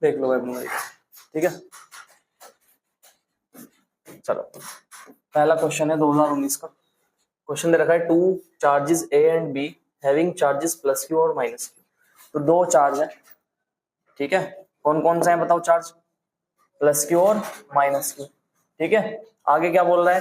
देख लो भाई, ठीक है। चलो पहला क्वेश्चन है 2019 का। क्वेश्चन दे रखा है 2 charges A and B having charges plus Q और माइनस क्यू। तो 2 चार्ज है, ठीक है। कौन कौन सा है बताओ चार्ज? प्लस क्यू और माइनस क्यू, ठीक है। आगे क्या बोल रहा है?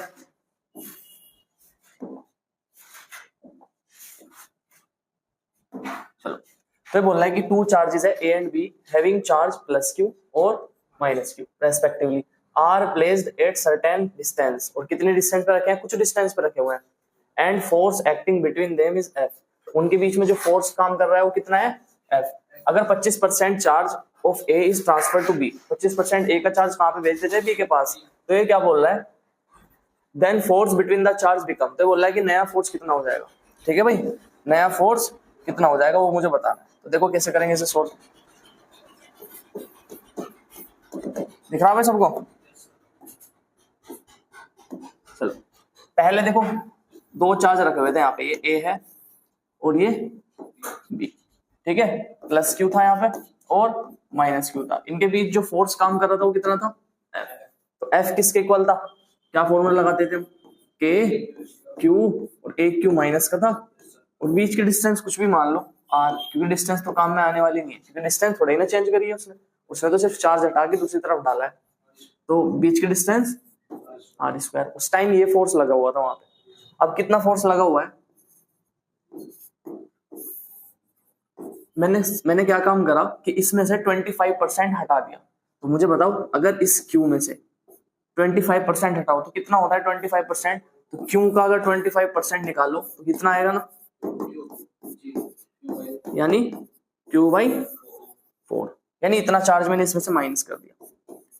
चलो तो बोल रहा है कि 2 चार्जेस है A and B having charge plus Q और minus Q respectively are placed at certain distance. और कितने डिस्टेंस पे रखे हैं? कुछ डिस्टेंस पे रखे हुए हैं। And force acting between them is F. उनके बीच में जो फोर्स काम कर रहा है वो कितना है? एफ। अगर 25% charge of A is transfer to B, 25% A का चार्ज कहां पे भेज देते हैं? बी के पास। तो ये क्या बोल रहा है? Then force between the charge become. तो बोल रहा है कि नया फोर्स कितना हो जाएगा, ठीक है भाई। नया फोर्स कितना हो जाएगा वो मुझे बताना है। तो देखो कैसे करेंगे इसे सोल्व। दिख रहा है सबको? चलो पहले देखो 2 चार्ज रखे हुए थे यहाँ पे, ये ए है और ये बी, ठीक है। प्लस क्यू था यहाँ पे और माइनस क्यू था। इनके बीच जो फोर्स काम कर रहा था वो कितना था? एफ। तो एफ किसके इक्वल था? क्या फॉर्मूला लगाते थे? के क्यू और ए क्यू माइनस का था और बीच की डिस्टेंस कुछ भी मान लो आर, क्योंकि डिस्टेंस तो काम में आने वाली नहीं है, क्योंकि डिस्टेंस थोड़ी ना चेंज करी है उसने तो सिर्फ चार्ज हटा के दूसरी तरफ डाला है। तो बीच की डिस्टेंस आर स्क्वायर। उस टाइम ये फोर्स लगा हुआ था वहां पे। अब कितना फोर्स लगा हुआ है? मैंने क्या काम करा कि इसमें से 25% हटा दिया। तो मुझे बताओ अगर इस क्यू में से 25% हटाओ तो कितना होता है 25%? तो क्यू का अगर 25% निकालो तो कितना आएगा ना, यानी Q/4। यानी इतना चार्ज मैंने इसमें से माइनस कर दिया।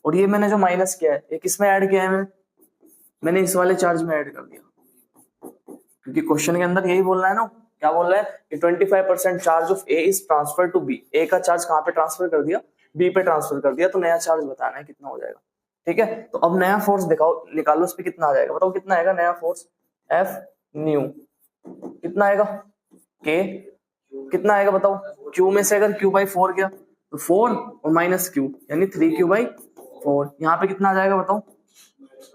और ये मैंने जो माइनस किया है ये किसमें ऐड किया है? मैंने इस वाले चार्ज में ऐड कर दिया, क्योंकि क्वेश्चन के अंदर यही बोल रहा है ना। क्या बोल रहा है कि 25% charge of A is transfer to B. A का चार्ज कहां पे ट्रांसफर कर दिया? बी पे ट्रांसफर कर दिया। तो नया चार्ज बताना है कितना हो जाएगा, ठीक है। तो अब नया फोर्स दिखाओ, निकालो उस पे कितना आ जाएगा। बताओ कितना आएगा नया फोर्स? F new. कितना आएगा? के कितना आएगा बताओ? क्यू में से अगर Q/4 गया तो 4 और माइनस क्यू यानी 3Q/4। यहाँ पे कितना आ जाएगा बताओ?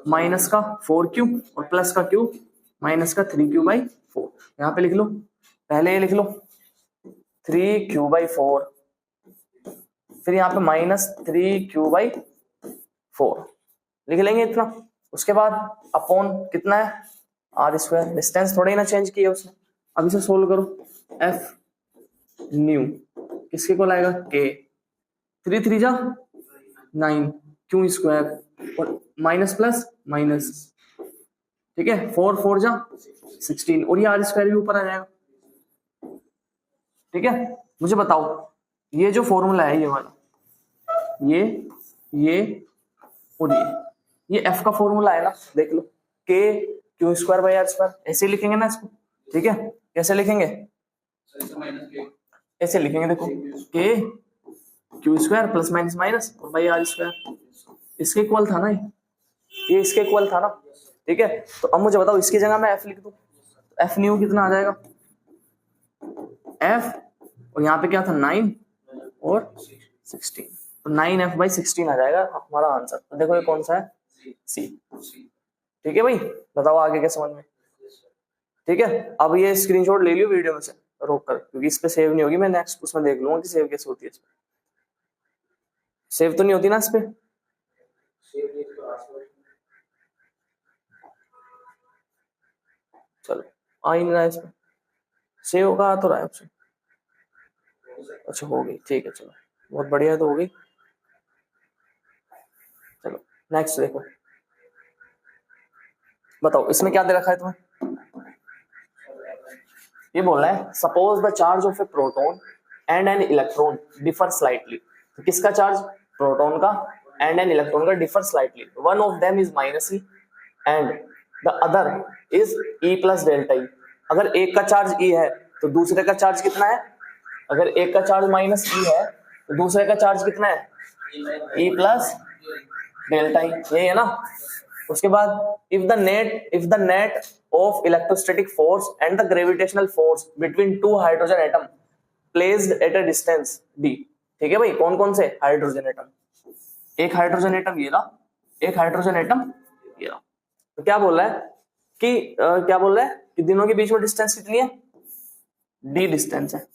माइनस का 4Q और प्लस का Q, माइनस का 3Q/4। यहाँ पे लिख लो, पहले ये लिख लो 3Q/4, फिर यहाँ पे माइनस 3Q/4 लिख लेंगे इतना। उसके बाद अपॉन कितना है? Are square. डिस्टेंस थोड़ा ही ना चेंज किया उसने। अब इसे सोल्व करो। एफ न्यू किसके को लाएगा? के। 3 3 जा 9 क्यू स्क्वायर और माइनस प्लस माइनस, ठीक है। 4 4 जा 16 और ये आर स्क्वायर भी ऊपर आ जाएगा, ठीक है। मुझे बताओ ये जो फॉर्मूला है ये वाला, ये और ये एफ का फॉर्मूला है ना, देख लो। के Q²/R², ऐसे लिखेंगे ना इसको, ठीक है। कैसे लिखेंगे? ऐसे लिखेंगे, देखो के Q² प्लस माइनस माइनस और बाई R²। इसके इक्वल था ना ये इसके इक्वल था ना, ठीक है। तो अब मुझे बताओ इसकी जगह मैं एफ लिख दूं, एफ न्यू कितना आ जाएगा? एफ और यहाँ पे क्या था? 9 और 16, तो 9F/16 आ जाएगा हमारा आंसर। तो देखो ये कौन सा है? सी, ठीक है भाई। बताओ आगे क्या समझ में, ठीक है। अब ये स्क्रीनशॉट ले लियो वीडियो में से रोक कर, क्योंकि इस पे सेव नहीं होगी। मैं नेक्स्ट उसमें देख लूंगा कि सेव कैसे होती है। इस पे सेव तो नहीं होती ना इस पे? चलो आ ही नहीं रहा इस पे, सेव होगा तो रहा है ऑप्शन। अच्छा हो गई, ठीक है, चलो बहुत बढ़िया, तो हो गई। चलो नेक्स्ट देखो, बताओ इसमें क्या दे रखा है तुम्हें? ये बोल रहा है suppose the charge of A proton and an electron differ slightly. तो किसका चार्ज? प्रोटॉन का एंड एन इलेक्ट्रॉन का differ slightly. One of them is -E and the other is E+ΔE। अगर एक का चार्ज E है तो दूसरे का चार्ज कितना है? अगर एक का चार्ज -E है तो दूसरे का चार्ज कितना है? E+ΔE, यही है ना। उसके बाद if the net of electrostatic force and the gravitational force between two hydrogen atom placed at a distance d, ठीक है भाई, कौन कौन से हाइड्रोजन एटम, एक हाइड्रोजन एटम ये रहा, एक हाइड्रोजन एटम ये रहा। तो क्या बोल रहा है कि क्या बोल रहा है कि दोनों के बीच में डिस्टेंस कितनी है, डी डिस्टेंस है,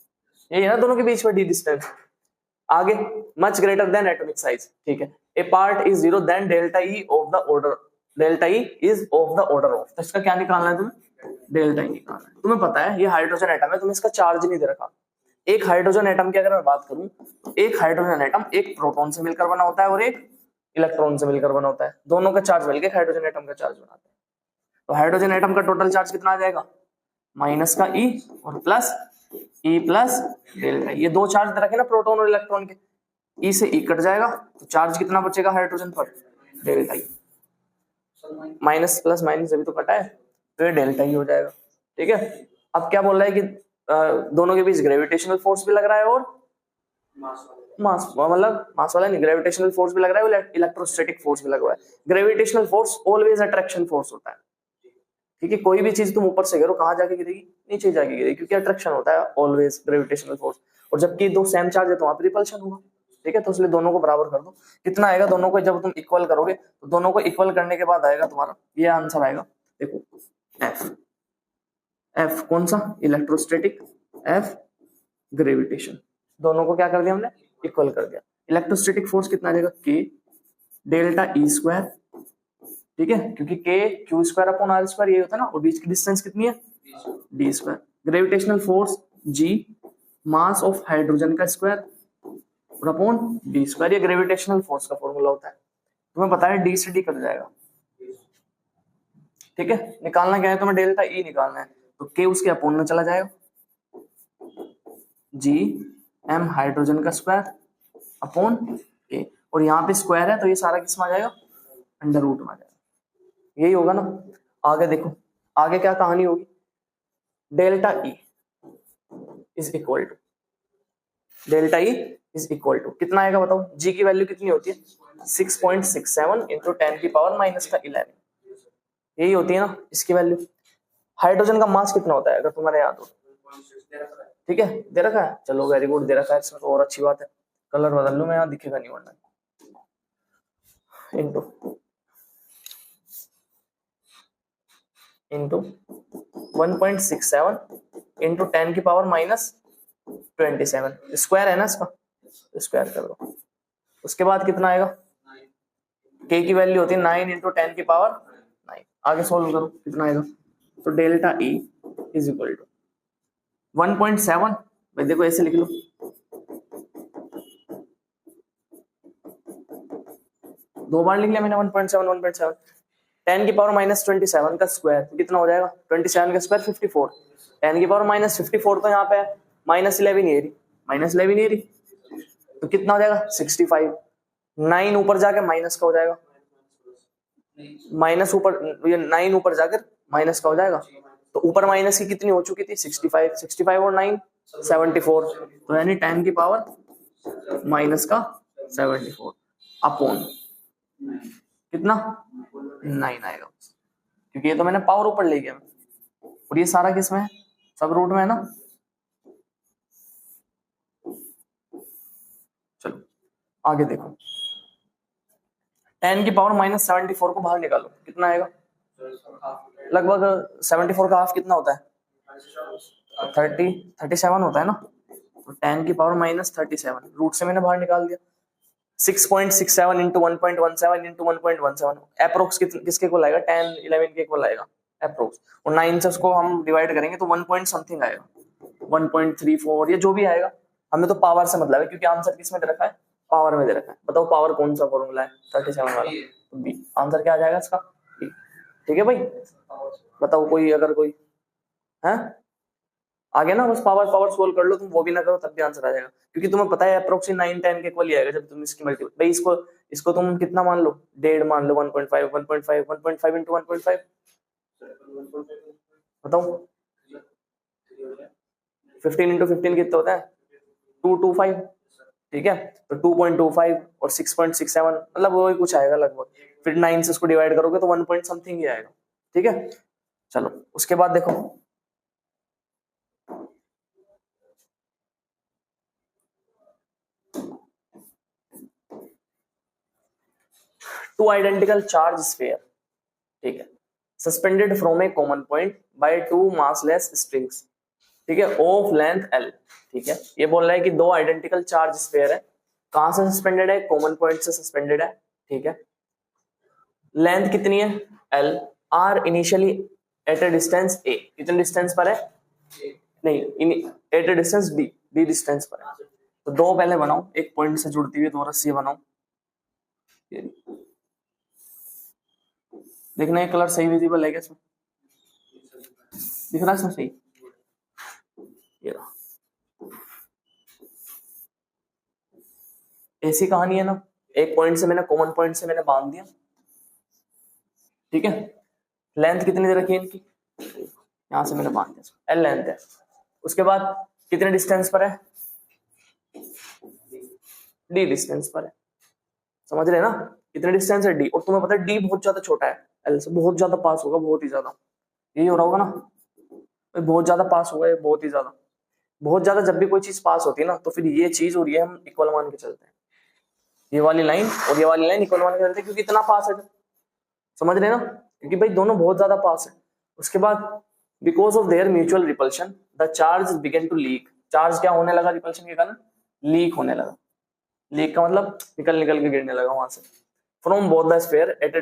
यही है ना दोनों के बीच में डी डिस्टेंस। आगे much greater than atomic size, ठीक है, a part is zero then delta E of the order, delta E is of the order of, तो इसका क्या निकालना है तुम्हें, डेल्टा ई निकालना है। तुम्हें पता है ये हाइड्रोजन एटम है, तुम्हें इसका चार्ज नहीं दे रखा। एक हाइड्रोजन एटम की अगर मैं बात करूं तो एक हाइड्रोजन एटम एक प्रोटॉन से मिलकर बना होता है और एक इलेक्ट्रॉन से मिलकर बना होता है, दोनों का चार्ज मिलकर हाइड्रोजन एटम का चार्ज बनाते हैं। तो हाइड्रोजन एटम का टोटल चार्ज कितना आ जाएगा, माइनस का ई और प्लस ई प्लस डेल्टा, ये दो चार्ज दे रखे ना प्रोटॉन और इलेक्ट्रॉन के, ई से ई कट जाएगा तो चार्ज कितना बचेगा हाइड्रोजन पर, delta E, minus plus minus अभी तो कटा है तो ये डेल्टा ई हो जाएगा। ठीक है, अब क्या बोल रहा है कि दोनों के बीच ग्रेविटेशनल फोर्स भी लग रहा है और मास मतलब मास वाला नहीं, ग्रेविटेशनल फोर्स भी लग रहा है, इलेक्ट्रोस्टैटिक फोर्स भी लग रहा है। Gravitational force always attraction force होता है, ठीक है, कोई भी चीज तुम ऊपर से गिरो कहाँ जाके गिरेगी, नीचे जाके गिरेगी, क्योंकि अट्रैक्शन होता है ऑलवेज ग्रेविटेशनल फोर्स, और जबकि दो सेम चार्ज है तो वहां पर रिपल्शन होगा। ठीक है, तो इसलिए दोनों को बराबर कर दो, कितना आएगा, दोनों को जब तुम इक्वल करोगे तो दोनों को इक्वल करने के बाद आएगा तुम्हारा ये आंसर आएगा, देखो एफ, एफ कौन सा, इलेक्ट्रोस्टैटिक, एफ ग्रेविटेशन, दोनों को क्या कर दिया हमने, इक्वल कर दिया। इलेक्ट्रोस्टैटिक फोर्स कितना आ जाएगा, के डेल्टा ई स्क्वायर, ठीक है, क्योंकि k q square upon r square यही होता है ना, और बीच की डिस्टेंस कितनी है, D square. Gravitational force G mass of hydrogen का स्क्वायर और अपॉन डी स्क्वायर, ये ग्रेविटेशनल फोर्स का फॉर्मूला होता है, तुम्हें पता है डी से डी कट जाएगा। ठीक है, निकालना क्या है तुम्हें, डेल्टा ई निकालना है, तो के उसके अपॉन में चला जाएगा, जी एम हाइड्रोजन का स्क्वायर अपॉन के, और यहाँ पे स्क्वायर है तो ये सारा किस में आ जाएगा, अंडर रूट में आ जाएगा, यही होगा ना। आगे देखो, आगे क्या कहानी होगी, delta E is equal to, delta E is equal to कितना आएगा बताओ, जी की वैल्यू कितनी होती है, 6.67 इंटू 10 की पावर माइनस का 11, यही होती है ना इसकी वैल्यू। हाइड्रोजन का मास कितना होता है अगर तुम्हारे याद हो, ठीक है दे रखा है, चलो वेरी गुड, दे रखा है इसमें तो और अच्छी बात है, कलर बदल लूं मैं, यहाँ दिखेगा नहीं वरना, इंटू 1.67 इंटू 10 की पावर माइनस 27, स्क्वायर है ना इसका, स्क्वायर कर दो, उसके बाद कितना आएगा, के की वैल्यू होती है 9 इंटू 10 की पावर 9, आगे सोल्व करो कितना आएगा, तो delta E is equal to 1.7, भाई देखो ऐसे लिख लो, दो बार लिख लिया मैंने 1.7 10 की पावर माइनस 27 का स्क्वायर तो कितना हो जाएगा, 27 का स्क्वायर 54, 10 की पावर माइनस 54 तो यहाँ पे है माइनस 11 ये रही, माइनस 11 ये रही, तो कितना हो जाएगा 65, 9 ऊपर जाके माइनस का हो जाएगा, माइनस ऊपर, ये 9 ऊपर जाकर माइनस का हो जाएगा, तो ऊपर माइनस की कितनी हो चुकी थी 65, 65 और 9 74, तो यानी 10 की पावर माइनस का 74 अपॉन कितना 9 आएगा, क्योंकि ये तो मैंने पावर ऊपर ले गया, और ये सारा किसमें है, सब रूट में है ना। चलो आगे देखो, 10 की पावर माइनस 74 को बाहर निकालो कितना आएगा, लगभग 74 का हाफ कितना होता है, 37 होता है ना, तो 10 की पावर माइनस 37 रूट से मैंने बाहर निकाल दिया, 6.67 इंटू 1.17 इंटू 1.17 अप्रोक्स किसके को लाएगा, 10 11 के को लाएगा अप्रोक्स, और 9 से उसको हम डिवाइड करेंगे तो 1 पॉइंट समथिंग आएगा, 1.34 ये जो भी आएगा, हमें तो पावर से मतलब है क्योंकि आंसर किसमें दे रखा है, पावर में दे रखा है। बताओ पावर कौन सा फॉर्मूला है 37 वाला, तो बी, आंसर क्या आ जाएगा इसका, बी। ठीक है भाई, बताओ कोई अगर कोई है आगे ना, बस पावर पावर सोल्व कर लो तुम, वो भी ना करो तब भी आंसर आ जाएगा, क्योंकि तुम्हें पता है अप्रोक्सी 9 10 के इक्वल ही आएगा जब तुम इसकी मल्टीपल, भाई इसको तुम कितना मान लो, 1.5 मान लो, 1.5 1.5 इंटू 1.5 बताओ, 15 इंटू 15 कितना होता है 225, ठीक है, तो 2.25 और 6.67 मतलब वही कुछ आएगा लगभग, फिर 9 से उसको डिवाइड करोगे तो 1 पॉइंट समथिंग ही आएगा। ठीक है, चलो उसके बाद देखो, टू आइडेंटिकल चार्ज स्फीयर, ठीक है, suspended from a common point by two massless strings, ठीक है, ऑफ लेंथ L, ठीक है। ये बोल रहा है कि दो आइडेंटिकल चार्ज स्फीयर है, कहां से सस्पेंडेड है, कॉमन पॉइंट से सस्पेंडेड है, ठीक है, लेंथ कितनी है L, are initially at a distance A, कितने डिस्टेंस पर है, नहीं at a distance D distance पर है। तो दो पहले बनाओ, एक पॉइंट से जुड़ती हुई दो रस्सी बनाओ, देखना ये कलर सही विजिबल है क्या इसमें, दिख रहा है इसमें सही, ये रहा। ऐसी कहानी है ना, एक पॉइंट से मैंने कॉमन पॉइंट से मैंने बांध दिया, ठीक है, लेंथ कितनी दे रखी है इनकी, यहां से मैंने बांध दिया, L लेंथ है, उसके बाद कितने डिस्टेंस पर है, D डिस्टेंस पर है, समझ रहे ना, कितने डिस्टेंस है D, और तुम्हें पता है D बहुत ज्यादा छोटा है L से, बहुत ज्यादा पास होगा, बहुत ही ज्यादा, यही हो रहा होगा ना, बहुत ज्यादा पास होगा, बहुत ही ज्यादा, बहुत ज्यादा। जब भी कोई चीज पास होती है ना तो फिर ये चीज और ये हम इक्वल मान के चलते हैं, ये वाली लाइन और ये वाली लाइन इक्वल मान के चलते हैं, क्योंकि इतना पास है, समझ रहे ना, क्योंकि भाई दोनों बहुत ज्यादा पास है। उसके बाद because of their mutual repulsion the charge begin to leak, charge क्या होने लगा रिपल्शन के कारण, लीक होने लगा, लीक का मतलब निकल के गिरने लगा वहां से, from both the sphere at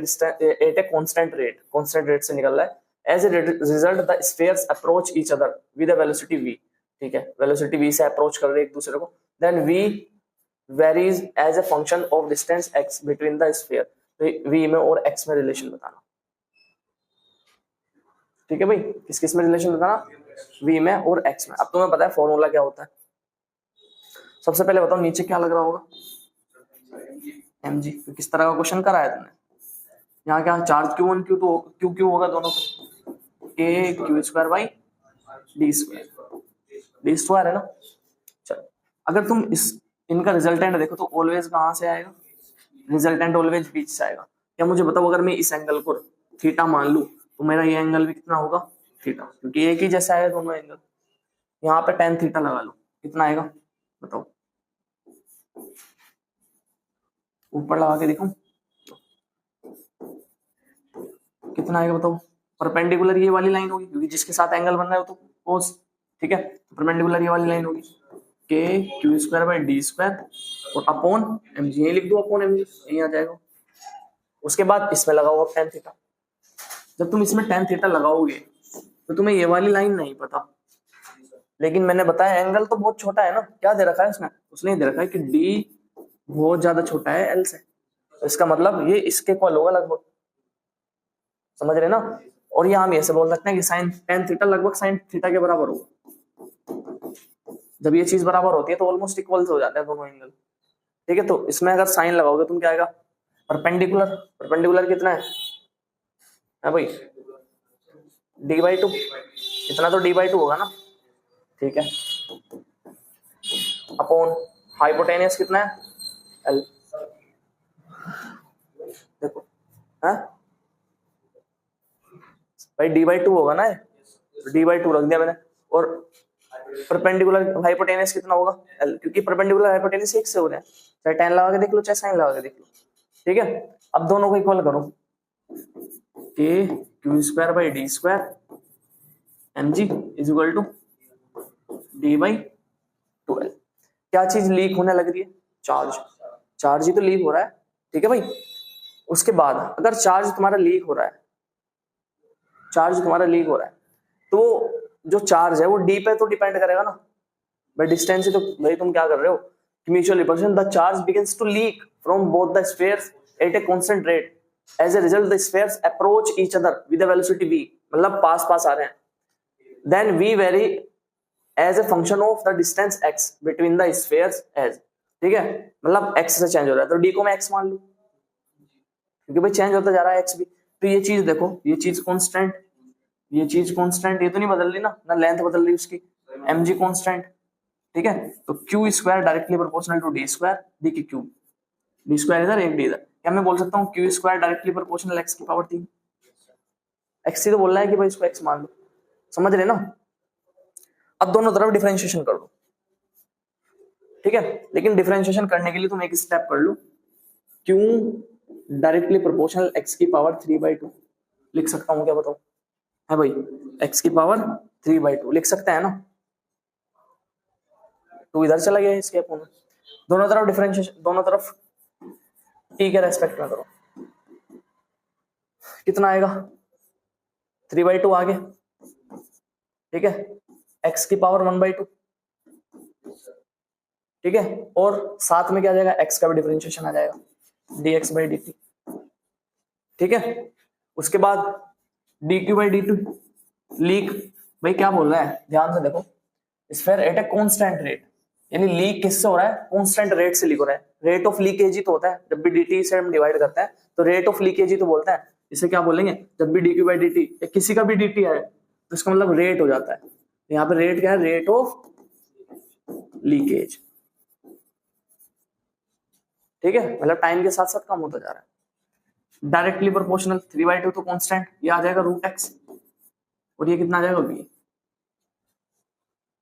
a constant rate से निकल रहा है, as a result the spheres approach each other with a velocity v, ठीक है, वेलोसिटी v से अप्रोच कर रहे हैं एक दूसरे को, then v varies as a function of distance x between the sphere, v में और x में रिलेशन बताना, ठीक है भाई, किस किस में रिलेशन बताना, v में और x में। अब तुम्हें पता है फॉर्मूला क्या होता है, सबसे पहले बताओ नीचे क्या लग रहा होगा, mg, तो किस तरह का क्वेश्चन कराया तुमने, यहाँ क्या चार्ज q1 q2 q होगा दोनों पे, a q square by d square है ना। चलो अगर तुम इनका रिजल्टेंट देखो तो ऑलवेज कहां से आएगा, रिजल्टेंट ऑलवेज बीच से आएगा। क्या मुझे बताओ, अगर मैं इस एंगल को थीटा मान लूं तो मेरा ये एंगल भी कितना होगा, थीटा, क्योंकि एक ही जैसा है दोनों एंगल। यहाँ पे tan थीटा लगा लो, कितना आएगा बताओ, ऊपर लगा के देखो कितना आएगा बताओ, परपेंडिकुलर ये वाली लाइन होगी, क्योंकि जिसके साथ एंगल बन रहा है वो तो कोस, ठीक है, परपेंडिकुलर ये वाली लाइन होगी, के q square by D square और अपॉन mg, यही लिख दो अपॉन mg, यही आ जाएगा। उसके बाद इसमें लगाओ अब tan थीटा, जब तुम इसमें tan थीटा लगाओगे तो तुम्हें ये वाली लाइन नहीं पता, लेकिन मैंने बताया एंगल तो बहुत छोटा है ना, क्या दे रखा है उसने दे रखा है कि d बहुत ज्यादा छोटा है L से, तो इसका मतलब ये इसके इक्वल होगा लगभग, समझ रहे ना। और ये हम ऐसे बोल सकते हैं कि साइन tan थीटा लगभग साइन थीटा के बराबर होगा, जब ये चीज बराबर होती है तो ऑलमोस्ट इक्वल हो जाते हैं दोनों एंगल, ठीक है। तो इसमें अगर साइन लगाओगे तुम क्या आएगा, परपेंडिकुलर कितना है भाई, d/2, इतना तो d/2 होगा ना, ठीक है, अपॉन हाइपोटेनियस कितना है L, देखो है भाई d/2 होगा ना, d/2 रख दिया मैंने, और परपेंडिकुलर हाइपोटेनियस कितना होगा L, क्योंकि परपेंडिकुलर हाइपोटेनियस एक से हो रहा है, चाहे tan लगा के देख लो चाहे साइन लगा के देख लो, ठीक है। अब दोनों को इक्वल करो, k q square by D square mg is equal to d/2L। क्या चीज लीक होने लग रही है, चार्ज ही तो लीक हो रहा है, ठीक है भाई। उसके बाद अगर चार्ज तुम्हारा लीक हो रहा है तो जो चार्ज है वो d पे तो डिपेंड करेगा ना, भाई डिस्टेंस ही तो, भाई तुम क्या कर रहे हो, mutual repulsion, the charge begins to leak from both the spheres at a constant rate, as a result the spheres approach each other with a velocity v, मतलब पास आ रहे हैं, then v vary as a function of the distance x between the spheres as, ठीक है, मतलब x से change हो रहा है तो d को मैं x मान लूं, क्योंकि भाई चेंज होता जा रहा है x भी। तो ये चीज देखो, ये चीज कांस्टेंट, ये तो नहीं बदल रही ना लेंथ बदल रही उसकी, mg कांस्टेंट, ठीक है। तो q square directly proportional to d square, d की क्यूब, d स्क्वायर इधर एक d इधर, क्या मैं बोल सकता हूँ q square directly proportional x की पावर 3, x ही तो बोल रहा है कि भाई इसको x मान लो, समझ रहे ना। अब दोनों तरफ डिफरेंशिएशन कर दो, ठीक है, लेकिन डिफरेंशिएशन करने के लिए तुम एक स्टेप कर लो, q डायरेक्टली प्रोपोर्शनल x की पावर 3/2 लिख सकता हूँ क्या बताओ? है भाई, x की पावर 3/2 लिख सकते हैं ना? तो इधर चला गया इसके अपोन, दोनों तरफ डिफरेंशिएशन, दोनों तरफ t के रेस्पेक्ट में करो, कितना आएगा? 3/2 आगे, ठीक है, x की पावर 1/2, ठीक है, और साथ में क्या आ जाएगा? x का भी डिफरेंशिएशन आ जाएगा, dx/dt, ठीक है। उसके बाद dq/dt लीक, भाई क्या बोल रहा है ध्यान से देखो, sphere at a constant rate, यानी लीक किससे हो रहा है? कांस्टेंट रेट से लीक हो रहा है। रेट ऑफ लीकेज ही तो होता है, जब भी dt से हम डिवाइड करते हैं तो रेट ऑफ लीकेज ही तो बोलते हैं। इसे क्या बोलेंगे? जब भी dq/dt या किसी का भी dt है तो इसका मतलब रेट हो जाता है। यहाँ पे रेट क्या है? रेट ऑफ लीकेज, ठीक है, मतलब टाइम के साथ साथ कम होता जा रहा है। डायरेक्टली प्रोपोर्शनल 3/2 तो कांस्टेंट, ये आ जाएगा √x, और ये कितना आ जाएगा? v,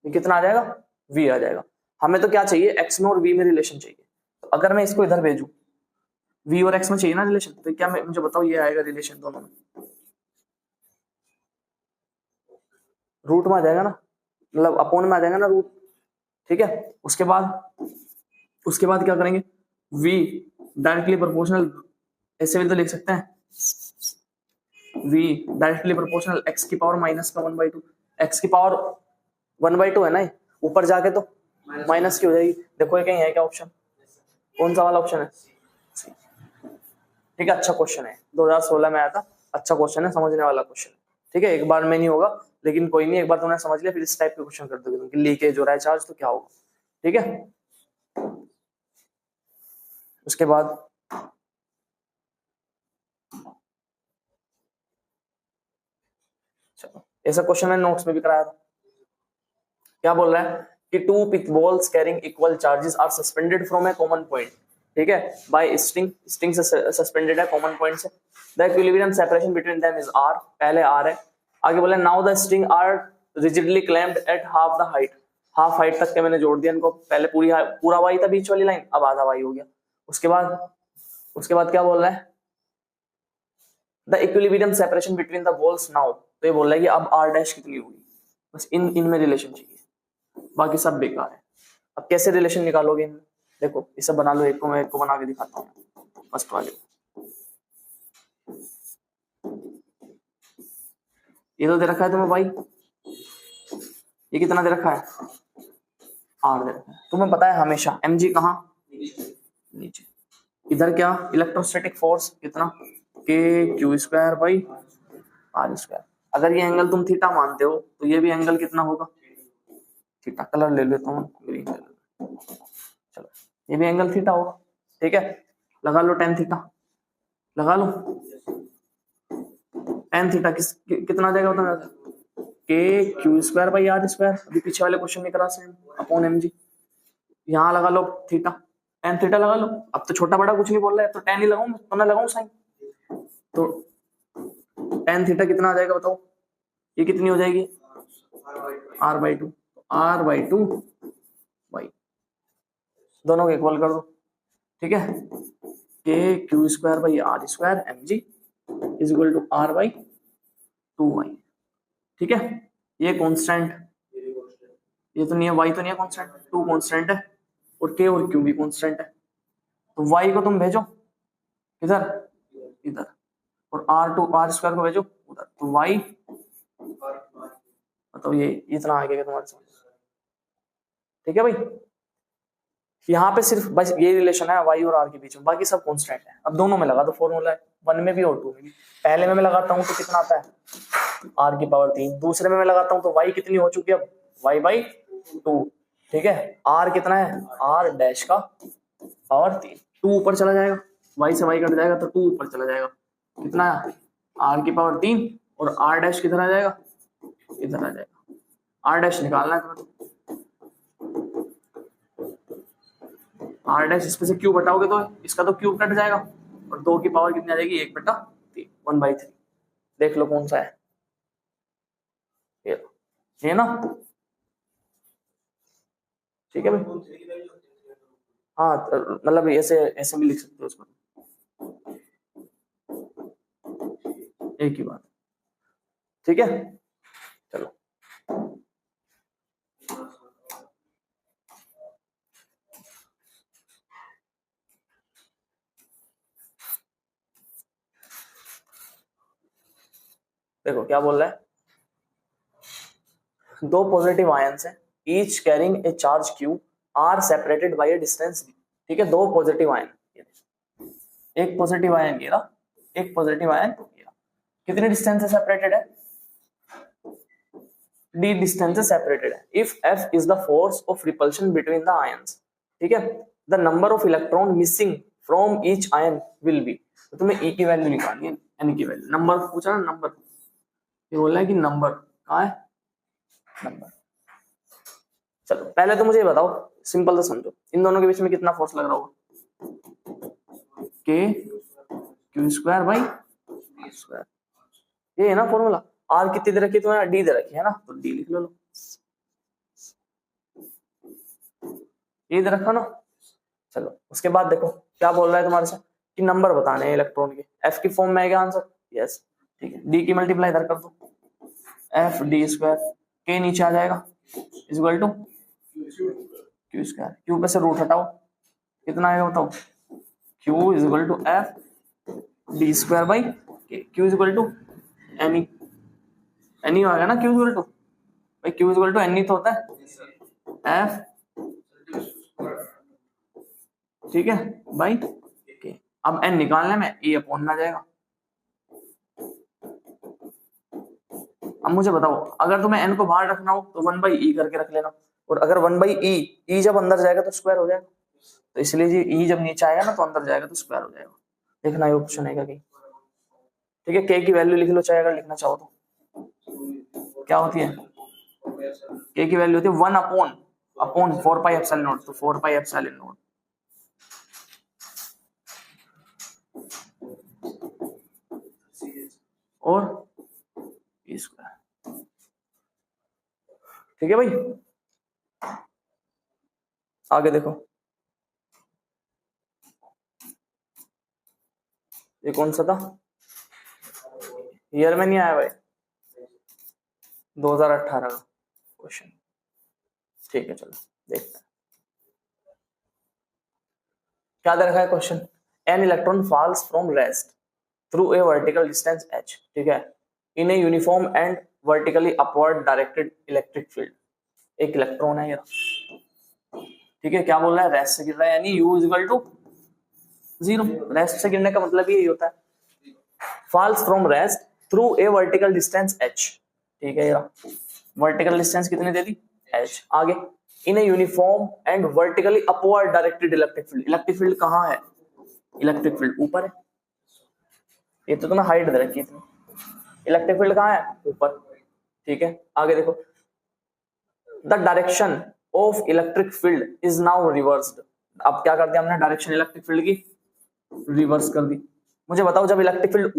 ये कितना आ जाएगा? v आ जाएगा। हमें तो क्या चाहिए? x में और v में रिलेशन चाहिए। तो अगर मैं इसको इधर भेजूं, v और x में चाहिए ना रिलेशन, तो क्या मुझे बताओ ये आएगा रिलेशन दोनों में? रूट में आ जाएगा ना, मतलब अपोन में आ जाएगा ना रूट, ठीक है। उसके बाद क्या करेंगे? v डायरेक्टली प्रोपोर्शनल, ऐसे भी तो लिख सकते हैं, v डायरेक्टली प्रोपोर्शनल x की पावर -1/2, x की पावर 1/2 है ना, ऊपर जाके तो माइनस की हो जाएगी। देखो ये कहीं है क्या ऑप्शन? कौन सा वाला ऑप्शन है? ठीक है, अच्छा क्वेश्चन है, 2016 में आया था, अच्छा क्वेश्चन है, समझने वाला क्वेश्चन, ठीक है। एक बार में नहीं होगा, लेकिन कोई नहीं, एक बार तुमने समझ लिया फिर इस टाइप के क्वेश्चन कर दोगे कि लीकेज हो रहा है चार्ज तो क्या होगा, ठीक है। उसके बाद चलो, ऐसा क्वेश्चन मैंने नोट्स में भी कराया था। क्या बोल रहा है कि two pick balls carrying equal charges are suspended from a common point, ठीक है, बाय स्ट्रिंग, स्ट्रिंग से सस्पेंडेड है कॉमन पॉइंट से। The equilibrium separation between them is r, पहले r है। आगे बोले now the string are rigidly clamped at half the height, half height तक के मैंने जोड़ दिया इनको, पहले पूरा y था बीच वाली लाइन, अब आधा y हो गया। उसके बाद क्या बोल रहा है? The equilibrium separation between the balls now, तो ये बोल रहा है कि अब r डैश कितनी होगी, बस इनमें रिलेशन चाहिए, बाकी सब बेकार है। अब कैसे रिलेशन निकालोगे इनमें? देखो इसे बना लो, एक को बना के दिखाता हूँ फर्स्ट वाले। ये तो दे रखा है तुम्हें भाई, ये कितना दे रखा है? r दे रखा है। तुम्हें पता है हमेशा mg कहाँ? नीचे। इधर क्या? इलेक्ट्रोस्टैटिक फोर्स कितना? k(q²/r²। अगर ये एंगल तुम थीटा मानते हो तो ये भी एंगल कितना होगा? थीटा। कलर ले लेता हूँ, ग्रीन ले लेता हूँ। चलो ये भी एंगल थीटा होगा, ठीक है, लगा लो tan थीटा, लगा लो tan थीटा कितना देगा बताना? k(q²/r²), अभी पीछे वाले क्वेश्चन में करा सेम, अपॉन mg। यहाँ लगा लो थीटा, tan थीटा लगा लो। अब तो छोटा बड़ा कुछ नहीं बोल रहा है, तो tan ही लगाऊं तो ना लगाऊं साइन, तो tan थीटा कितना आ जाएगा बताओ? ये कितनी हो जाएगी? r/2, r/2 y, दोनों को इक्वल कर दो, ठीक है। k(q²/r²) mg is equal to r/2y, ठीक है। ये कांस्टेंट, ये तो नहीं है, y तो नहीं है कांस्टेंट, 2 कांस्टेंट है, और k और q भी कांस्टेंट है। तो y को तुम भेजो इधर, इधर, और r² को भेजो उधर, तो y तो ये इतना आ गया तुम्हारे समझ, ठीक है भाई। यहाँ पे सिर्फ बस ये रिलेशन है y और r के बीच में, बाकी सब कांस्टेंट है। अब दोनों में लगा दो फॉर्मूला है, 1 में भी और 2 में भी। पहले में मैं लगाता हूँ तो कितना आता है? r की पावर 3। दूसरे में मैं लगाता हूँ तो y कितनी हो चुकी है अब? y/2, ठीक है। r कितना है? r डैश का पावर 3, 2 ऊपर चला जाएगा, y से y कट जाएगा तो 2 ऊपर चला जाएगा, कितना है? r की पावर 3, और r डैश किधर आ जाएगा? इधर आ जाएगा। r डैश निकालना है तुम्हें, r डैश इसमें से क्यूब हटाओगे तो इसका तो क्यूब कट जाएगा, और 2 की पावर कितनी आ जाएगी? 1/3, 1/3। देख लो कौन सा है, ये ना, ठीक है भाई। हाँ मतलब ऐसे ऐसे भी लिख सकते हो उसको, एक ही बात, ठीक है। चलो देखो क्या बोल रहा है, दो पॉजिटिव आयंस हैं, each carrying a charge Q R separated by A distance, ठीक है। दो पॉजिटिव आयन, एक पॉजिटिव आयन ये रहा, एक पॉजिटिव आयन ये रहा, कितने डिस्टेंस से सेपरेटेड है, d डिस्टेंस से सेपरेटेड है। If f is the force of repulsion between the ions, ठीक है, the number of electron missing from each ion will be, तो तुम्हें e की वैल्यू निकालनी है, n की वैल्यू, नंबर पूछा ना, नंबर, ये बोल रहा है कि नंबर कहाँ है, नंबर। चलो पहले तो मुझे ये बताओ, सिंपल तो समझो, इन दोनों के बीच में कितना फोर्स लग रहा होगा, k q square by d square, ये है ना फॉर्मूला। r कितनी दे रखी है तुम्हें, d दे रखी है ना, तो d लिख लो, ये दे रखा ना। चलो उसके बाद देखो क्या बोल रहा है तुम्हारे से कि नंबर बताने हैं इलेक्ट्रॉन के, f की फॉर्म में आएगा आंसर, यस ठीक है, d की मल्टीप्लाई इधर कर दो, f d स्क्वायर, k नीचे आ जाएगा is equal to q square, q पे से रूट हटाओ कितना आएगा बताओ, q is equal to f d square by k, q is equal to N E आएगा ना, q इज इक्वल टू भाई, q is equal to N E तो होता है f, ठीक है बाई k। अब n निकालने में e अपॉन आ जाएगा। अब मुझे बताओ, अगर तुम्हें n को बाहर रखना हो तो 1/e करके रख लेना, और अगर 1/e, e जब अंदर जाएगा तो स्क्वायर हो जाएगा, तो इसलिए जी e जब नीचे आएगा ना तो अंदर जाएगा तो स्क्वायर हो जाएगा। देखना ये ऑप्शन है कहीं, ठीक है। k की वैल्यू लिख लो चाहे अगर लिखना चाहो तो, क्या होती है k की वैल्यू होती है 1 अपॉन 4 पाई एप्सिलॉन नॉट, तो 4 पाई एप्सिलॉन नॉट और e स्क्वायर, ठीक है भाई। आगे देखो, ये कौन सा था, ईयर में नहीं आया भाई, 2018 का क्वेश्चन, ठीक है। चलो देखते हैं क्या दे रखा है question, an electron falls from rest through a vertical distance h, ठीक है, in a uniform and vertically upward directed electric field. एक इलेक्ट्रॉन है ये, ठीक है, क्या बोल रहा है, रेस्ट से गिर रहा है, यानी u is equal to 0, rest से गिरने का मतलब यही होता है, falls from rest through a vertical distance h, ठीक है, वर्टिकल डिस्टेंस कितनी दे दी h। आगे in a uniform and vertically upward directed electric field, electric field कहाँ है, इलेक्ट्रिक फील्ड ऊपर है, ये तो तुम्हें हाइट दे रखी है, इलेक्ट्रिक फील्ड कहाँ है, ऊपर, ठीक है। आगे देखो, the direction of electric field is now reversed, अब क्या कर दिया हमने, डायरेक्शन इलेक्ट्रिक फील्ड की रिवर्स कर दी। मुझे बताओ जब इलेक्ट्रिक फील्ड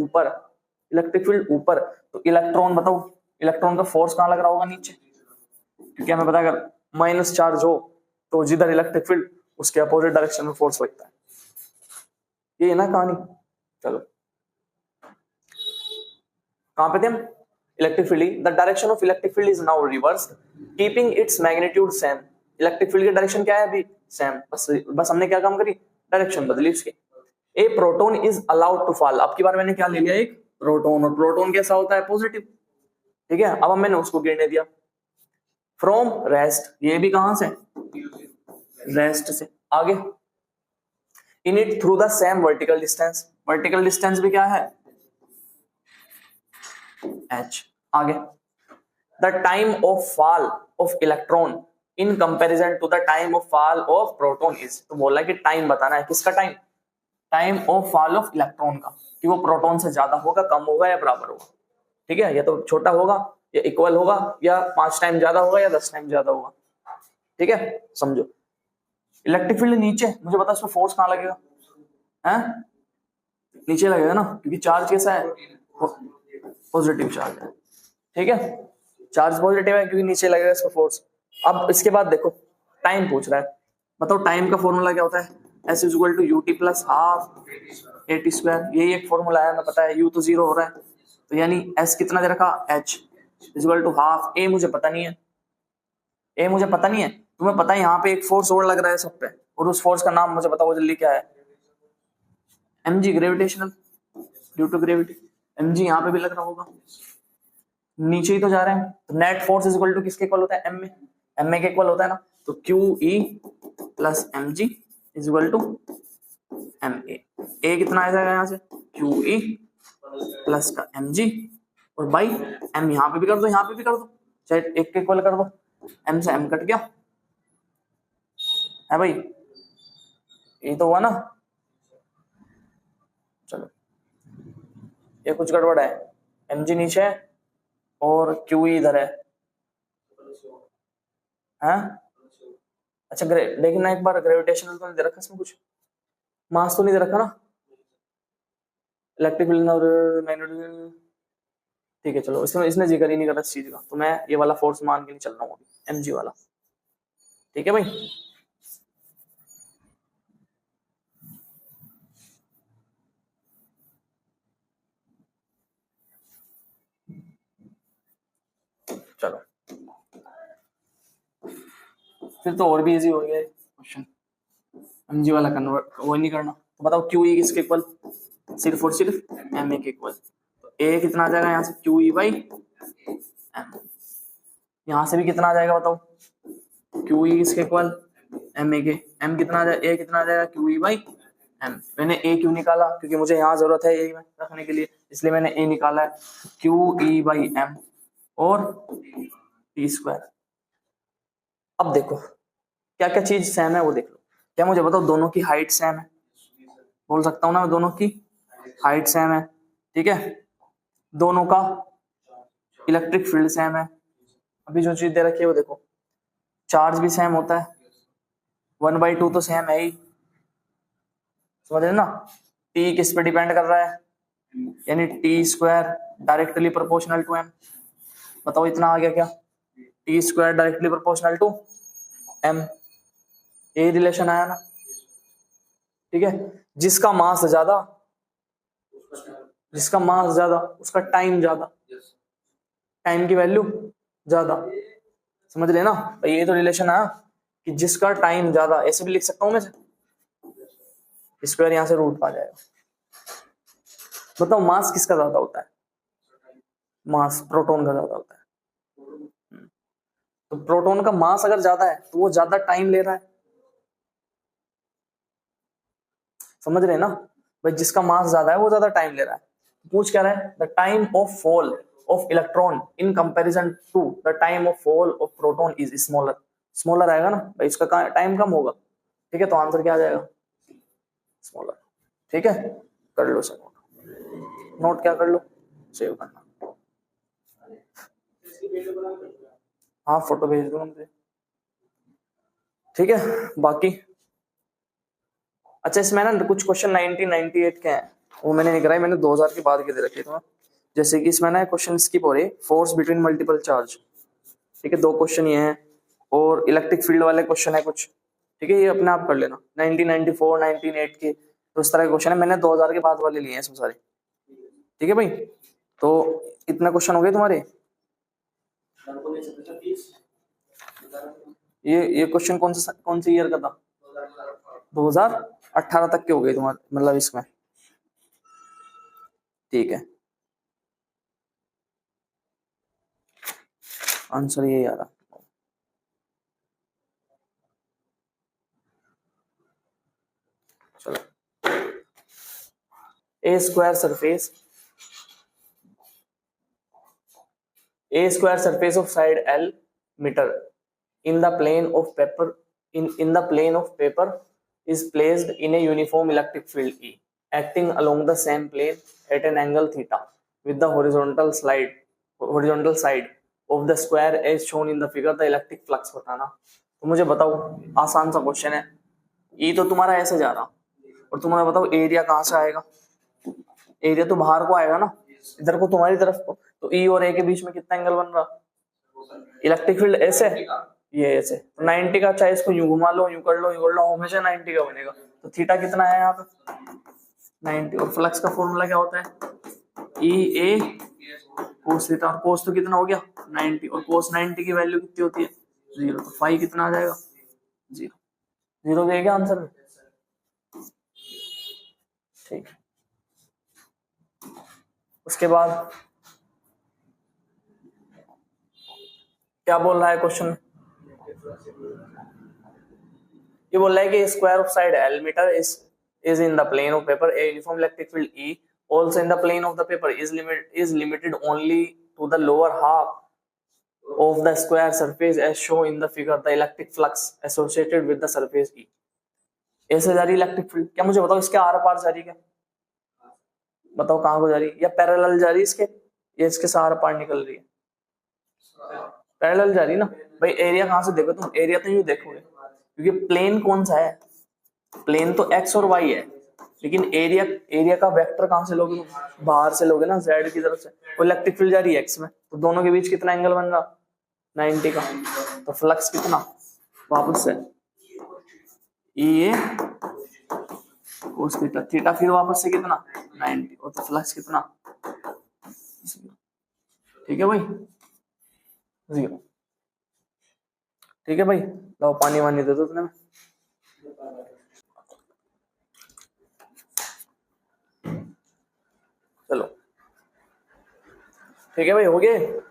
ऊपर तो इलेक्ट्रॉन, बताओ इलेक्ट्रॉन का फोर्स कहाँ लग रहा होगा, नीचे, क्योंकि हमें पता है अगर माइनस चार्ज हो तो जिधर इलेक्ट्रिक फील्ड उसके अपोजिट डायरेक्शन में फोर्स लगता है, ये है ना कहानी। चलो कहां पे थे हम, electric field, the direction of electric field is now reversed keeping its magnitude same, electric field की डायरेक्शन क्या है अभी, सेम, बस हमने क्या काम करी, डायरेक्शन बदली उसकी। A proton is allowed to fall, अब की बार मैंने क्या ले लिया, एक प्रोटॉन, और प्रोटॉन कैसा होता है, पॉजिटिव, ठीक है। अब मैंने उसको गिरने दिया फ्रॉम रेस्ट, ये भी कहां से, रेस्ट से। आगे in it through the same vertical distance, vertical distance भी क्या है h। आगे the time of fall of electron in comparison to the time of fall of proton is, तो बोला कि टाइम बताना है, किसका time, time of fall of electron का, कि वो प्रोटॉन से ज्यादा होगा, कम होगा या बराबर होगा, ठीक है, या तो छोटा होगा या इक्वल होगा, या 5 टाइम ज्यादा होगा या 10 टाइम ज्यादा होगा, ठीक है। समझो इलेक्ट्रिक फील्ड नीचे, मुझे पता इसमें फोर्स कहां लगेगा, हैं नीचे लगेगा ना, क्योंकि चार्ज कैसा है, पॉजिटिव चार्ज है, ठीक है, चार्ज पॉजिटिव है क्योंकि नीचे लगेगा इसका फोर्स। अब इसके बाद देखो टाइम पूछ रहा है, बताओ टाइम का फॉर्मूला क्या होता है, s is equal to ut plus half at square, यही एक फॉर्मूला है, मैं पता है, u तो 0 हो रहा है, तो यानी S कितना दे रखा, H equal to half. A मुझे पता नहीं है, A मुझे पता नहीं है, तुम्हें पता है यहाँ पे एक फोर्स और लग रहा है सब पे, और उस फोर्स का नाम मुझे बताओ जल्दी क्या है, mg, gravitational, due to gravity. mg यहाँ पे भी लग रहा होगा, नीचे ही तो जा रहे हैं। तो net force is equal to किसके इक्वल होता है, m में, m में के इक्वल होता है ना। तो QE plus mg is equal to ma। a कितना आ जाएगा यहाँ से, QE प्लस का mg, और बाई m यहाँ पे भी कर दो, यहाँ पे भी कर दो, चाहे एक के इक्वल कर दो, m से m कट गया है भाई, ये तो हुआ ना। चलो ये कुछ गड़बड़ है, mg नीचे है और QE इधर है, हाँ अच्छा देखना एक बार, ग्रेविटेशनल तो नहीं दे रखा इसमें, कुछ मास तो नहीं दे रखा ना, इलेक्ट्रिक फील्ड और मैग्नेटिक, ठीक है चलो, इसमें इसने जिक्र ही नहीं करा इस चीज का, तो मैं ये वाला फोर्स मान के नहीं चल रहा हूँ अभी, mg वाला, ठीक है भाई। चलो फिर तो और भी इजी हो गया क्वेश्चन, mg वाला कन्वर्ट वो नहीं करना। तो बताओ QE किसके इक्वल, सिर्फ और सिर्फ ma के इक्वल। तो a कितना आ जाएगा यहाँ से, QE बाई m। यहाँ से भी कितना आ जाएगा बताओ, QE किसके इक्वल, ma के। m कितना आ जाएगा, a कितना आ जाएगा, QE बाई m। मैंने a क्यों निकाला, क्योंकि मुझे यहाँ जरूरत है a में रखने के लिए, इसलिए मैंने a निकाला है, QE बाई m और t स्क्वायर। अब देखो क्या क्या चीज सेम है वो देख लो। क्या मुझे बताओ दोनों की हाइट सेम है, बोल सकता हूँ ना मैं, दोनों की हाइट सेम है, ठीक है, दोनों का इलेक्ट्रिक फील्ड सेम है। अभी जो चीज दे रखी है वो देखो, चार्ज भी सेम होता है, 1/2 तो सेम है ही, समझ रहे ना। T किस पे डिपेंड कर रहा है, यानी T square directly proportional to m। बताओ इतना आ गया क्या, T square directly proportional to m, ये रिलेशन आया ना, ठीक है। जिसका मास ज्यादा, जिसका मास ज्यादा उसका टाइम ज्यादा, टाइम की वैल्यू ज्यादा, समझ रहे ना भाई, ये तो रिलेशन आया कि जिसका टाइम ज्यादा, ऐसे भी लिख सकता हूं मैं, स्क्वायर यहां से रूट पा जाएगा। बताओ मास किसका ज्यादा होता है, मास प्रोटॉन का ज्यादा होता है। तो प्रोटॉन का मास अगर ज्यादा है तो वो ज्यादा टाइम ले रहा है, समझ रहे ना भाई, जिसका मास ज्यादा है वो ज्यादा टाइम ले रहा है। पूछ क्या रहा है, the time of fall of electron in comparison to the time of fall of proton is smaller. Smaller आएगा ना भाई, इसका टाइम कम होगा, ठीक है, तो आंसर क्या आ जाएगा, स्मॉलर, ठीक है। कर लो सर नोट, क्या कर लो, सेव करना, हाँ फोटो भेज दूंगा मुझे, ठीक है। बाकी अच्छा इसमें ना कुछ क्वेश्चन 1998 के हैं, वो मैंने नहीं कराई, मैंने 2000 के बाद के दे रखे थे। जैसे कि इसमें ना क्वेश्चन स्किप हो रहे, फोर्स बिटवीन मल्टीपल चार्ज, ठीक है, 2 क्वेश्चन ये हैं, और इलेक्ट्रिक फील्ड वाले क्वेश्चन है कुछ, ठीक है, ये अपने आप कर लेना। 1994 1998 के तो इस तरह के क्वेश्चन है, मैंने 2000 के बाद वाले लिए हैं इसमें सारे, ठीक है भाई। तो इतने क्वेश्चन हो गए तुम्हारे, ये क्वेश्चन कौन से ईयर का था, 2018 तक के हो गए तुम्हारे, मतलब इसमें, ठीक है, आंसर ये आ रहा। चलो a square surface of side L metre in the plane of paper in the plane of paper is placed in a uniform electric field E acting along the same plane at an angle theta with the horizontal side of the square as shown in the figure, the electric flux बताना। तो मुझे बताओ, आसान सा question है, E तो तुम्हारा ऐसे जा रहा, और तुम्हारा बताओ एरिया कहाँ से आएगा, एरिया तो बाहर को आएगा ना, इधर को तुम्हारी तरफ को, तो E और A के बीच में कितना एंगल बन रहा, इलेक्ट्रिक फील्ड ऐसे, ये ऐसे, तो 90 का, चाहे इसको यूं घुमा लो, यूं कर लो, हमेशा 90 का बनेगा। तो थीटा कितना है यहाँ पे, 90, और फ्लक्स का फॉर्मूला क्या होता है, ई ए कोस थीटा, और कोस तो कितना हो गया 90, और कोस 90 की वैल्यू कितनी होती है 0, तो फाई कितना आ जाएगा 0, 0 देगा आंसर में। ठीक, उसके बाद क्या बोल रहा है क्वेश्चन में, ये बोल रहा है कि square of side L metre is in the plane of paper, a uniform electric field E also in the plane of the paper is limited only to the lower half of the square surface as shown in the figure. The electric flux associated with the surface E. ऐसे जा रही electric field, क्या मुझे बताओ इसके are पार जा रही, क्या बताओ कहां को जा रही है, या पैरेलल जा रही है इसके, या इसके से आर पार निकल रही है, पैरेलल जा रही है ना भाई। एरिया कहां से देखो तुम, एरिया तो यूं देखोगे क्योंकि प्लेन कौन सा है, प्लेन तो एक्स और वाई है, लेकिन एरिया का वेक्टर कहां से लोगे, बाहर से लोगे ना, जेड की तरफ से। तो इलेक्ट्रिक फील्ड जा रही है एक्स में, तो दोनों के बीच कितना एंगल बन रहा 90 का, तो फ्लक्स कितना वापस से ये कोस थीटा, थीटा फिर वापस से कितना 90, और तो फ्लक्स कितना 0। ठीक है भाई 0। ठीक है भाई, लो पानी वानी दे दो तुमने। चलो ठीक है भाई, हो गए।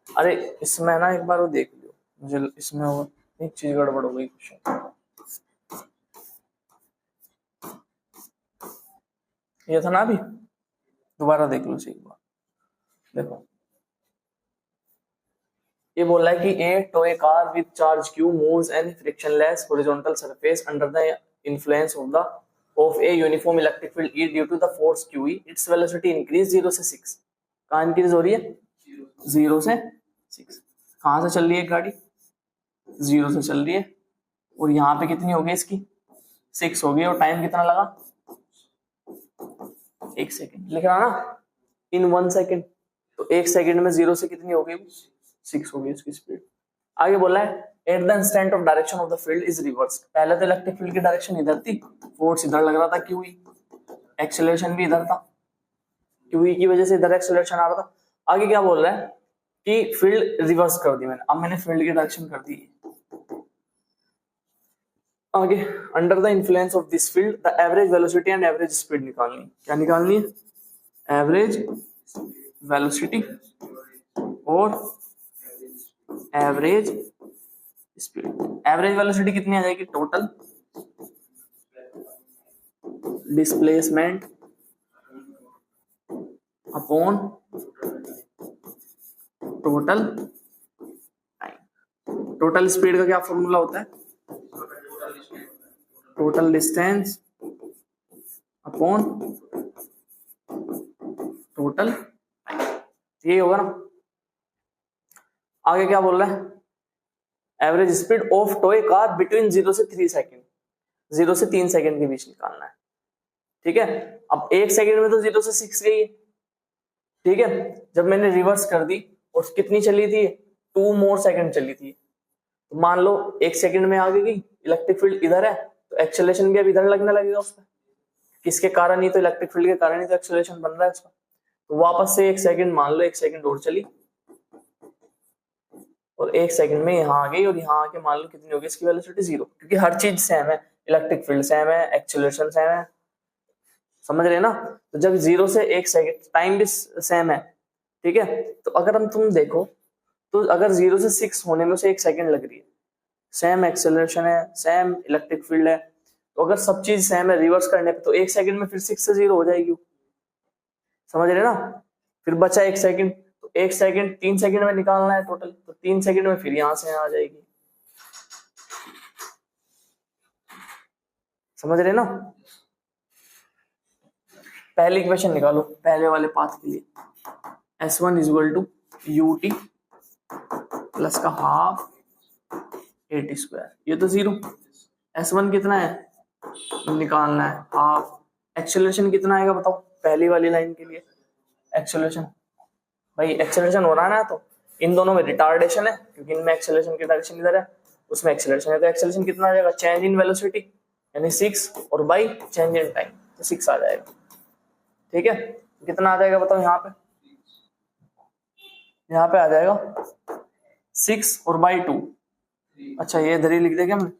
अरे इसमें ना एक बार वो देख लो, मुझे इसमें वो एक चीज गड़बड़ हो गई क्वेश्चन, ये था ना, अभी दोबारा देख लो एक बार। देखो ये बोल रहा है कि a toy car with charge Q moves an frictionless horizontal surface under the influence of a uniform electric field E due to the force Q E, its velocity increase 0 से 6। कहां इंक्रीज हो रही है 0 से 6। कहां से चल रही है गाड़ी 0 से चल रही है, और यहाँ पे कितनी हो गई इसकी 6 हो गई, और टाइम कितना लगा 1 सेकेंड, लिख रहा ना इन 1 सेकेंड, तो 1 सेकेंड में 0 से कितनी हो गई 6 हो गई उसकी स्पीड। आगे बोला है at the instant of direction of the field is reverse, पहले तो इलेक्ट्रिक फील्ड की डायरेक्शन इधर थी, फोर्स इधर लग रहा था क्यूई, एक्सेलरेशन भी इधर था, क्यूई की वजह से इधर एक्सेलरेशन आ रहा था। आगे क्या बोल रहा है कि फील्ड रिवर्स कर दी मैंने, अब मैंने फील्ड की डायरेक्शन कर दी। आगे under the influence of this field the average velocity and average speed निकालनी, क्या निकालनी है एवरेज वेलोसिटी और एवरेज स्पीड। एवरेज वेलोसिटी कितनी आ जाएगी, total displacement upon total time. Total speed का क्या फॉर्मूला होता है, total distance upon total time, ये होगा ना। आगे क्या बोल रहा है average speed of toy car between 0 से 3 सेकेंड, 0 से 3 सेकेंड के बीच निकालना है। ठीक है, अब 1 सेकेंड में तो 0 से 6 गई है, ठीक है, जब मैंने रिवर्स कर दी और कितनी चली थी 2 मोर सेकेंड चली थी, तो मान लो 1 सेकेंड में आ गई, इलेक्ट्रिक फील्ड इधर है तो एक्सेलरेशन भी अब इधर लगने लगेगा उसका, किसके कारण ही, तो इलेक्ट्रिक फील्ड के कारण ही तो एक्सेलरेशन बन रहा है उसका। तो वापस से 1 सेकेंड मान लो, 1 सेकेंड और चली और 1 सेकंड में यहाँ आ गई, और यहाँ आके मान लो कितनी होगी इसकी वेलोसिटी 0, क्योंकि हर चीज सेम है, इलेक्ट्रिक फील्ड सेम है, एक्सेलरेशन सेम है, समझ रहे ना। तो जब 0 से 1 सेकंड, टाइम भी सेम है, ठीक है, तो अगर हम तुम देखो तो अगर 0 से 6 होने में उसे 1 सेकंड लग रही है, सेम एक्सेलरेशन है, सेम इलेक्ट्रिक फील्ड है, तो अगर सब चीज सेम है रिवर्स करने पे तो 1 सेकंड में फिर 6 से 0 हो जाएगी, समझ रहे ना। फिर बचा 1 सेकंड, 1 सेकंड 3 सेकंड में निकालना है टोटल, तो 3 सेकंड में फिर यहां से आ जाएगी, समझ रहे ना। पहली इक्वेशन निकालो पहले वाले पाथ के लिए, S1 is equal to UT plus का हाफ AT स्क्वायर, ये तो 0, S1 कितना है निकालना है हाफ, एक्सेलरेशन कितना आएगा बताओ पहली वाली लाइन के लिए, एक्सेलरेशन भाई एक्सेलरेशन हो रहा है ना, तो इन दोनों में रिटार्डेशन है क्योंकि इनमें एक्सेलरेशन की डायरेक्शन इधर है, उसमें एक्सेलरेशन है, तो एक्सेलरेशन कितना आ जाएगा चेंज इन वेलोसिटी यानी 6 और बाई चेंज इन टाइम तो 6 आ जाएगा। ठीक है, कितना आ जाएगा बताओ यहाँ पे आ जाएगा 6 और बाई 2। अच्छा ये इधर ही लिख देंगे हमने,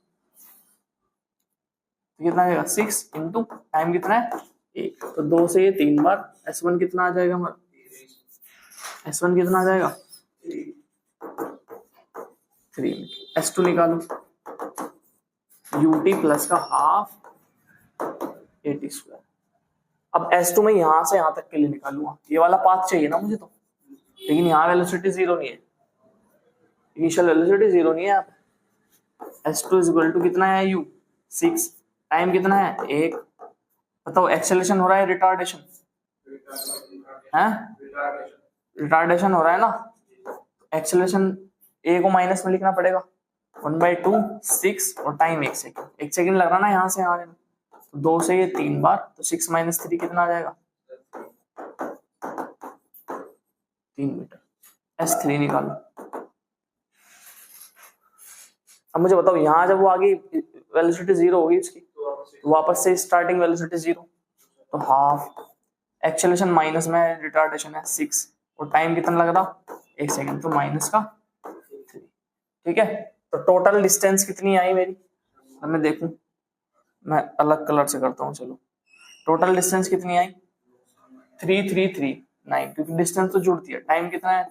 कितना आएगा 6 इंटू टाइम कितना है 1, तो 2 से ये 3 बार। S1 कितना आ जाएगा हमारा, S1 कितना आ जाएगा 3। S2 निकालो, UT प्लस का हाफ AT स्क्वायर। अब S2 में यहां से यहां तक के लिए निकालूंगा, ये वाला पाथ चाहिए ना मुझे तो, लेकिन यहाँ वेलोसिटी 0 नहीं है, इनिशियल वेलोसिटी 0 नहीं है यहाँ पे। S2 इज इक्वल टू कितना है U 6, टाइम कितना है 1। बताओ एक्सेलरेशन हो रहा है रिटार्डेशन है, रिटार्डेशन हो रहा है ना, एक्सेलरेशन A को माइनस में लिखना पड़ेगा 1/2 6 और टाइम 1 सेकेंड, 1 सेकेंड लग रहा ना यहाँ से यहाँ, तो 2 से ये 3 बार, तो 6 - 3 कितना आ जाएगा 3 मीटर। S3 निकालो। अब मुझे बताओ यहाँ जब वो आगे वेलोसिटी 0 होगी उसकी, तो वापस से स्टार्टिंग वेलोसिटी 0, तो हाफ एक्सेलरेशन माइनस में रिटार्डेशन है 6 और टाइम कितना लग रहा 1 सेकेंड, तो माइनस का 3। ठीक है, तो टोटल डिस्टेंस कितनी आई मेरी, अब मैं देखूं, मैं अलग कलर से करता हूँ। चलो टोटल डिस्टेंस कितनी आई 3339, क्योंकि डिस्टेंस तो जुड़ती है। टाइम कितना है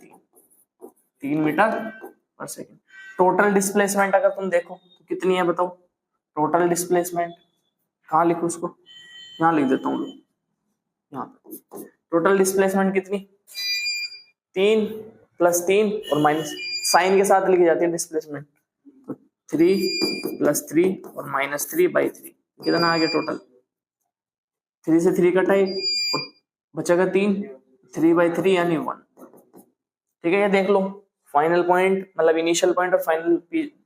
3 मीटर पर सेकेंड। टोटल डिस्प्लेसमेंट अगर तुम देखो तो कितनी है बताओ, टोटल डिस्प्लेसमेंट कहाँ लिखूं उसको, यहाँ लिख देता हूँ, यहाँ पे टोटल डिस्प्लेसमेंट कितनी 3 + 3 और माइनस साइन के साथ लिखी जाती है डिस्प्लेसमेंट, तो 3 + 3 और -3/3 कितना आ गया टोटल, 3 से 3 कटा और बचेगा 3/3 यानी 1। ठीक है, ये देख लो फाइनल पॉइंट मतलब इनिशियल पॉइंट और फाइनल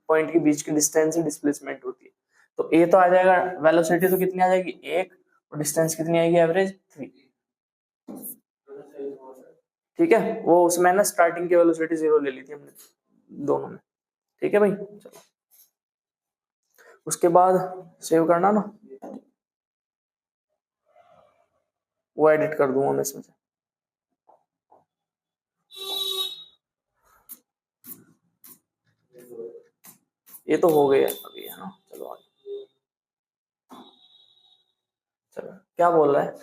पॉइंट के बीच की डिस्टेंस ही डिस्प्लेसमेंट होती है। तो ए तो आ जाएगा, वेलोसिटी तो कितनी आ जाएगी 1 और डिस्टेंस कितनी आएगी एवरेज 3। ठीक है, वो उसमें ना स्टार्टिंग की वेलोसिटी 0 ले ली थी हमने दोनों में। ठीक है भाई, चलो उसके बाद सेव करना ना, वो एडिट कर दूंगा मैं इसमें से। ये तो हो गया अभी है ना, चलो आगे। चलो क्या बोल रहा है,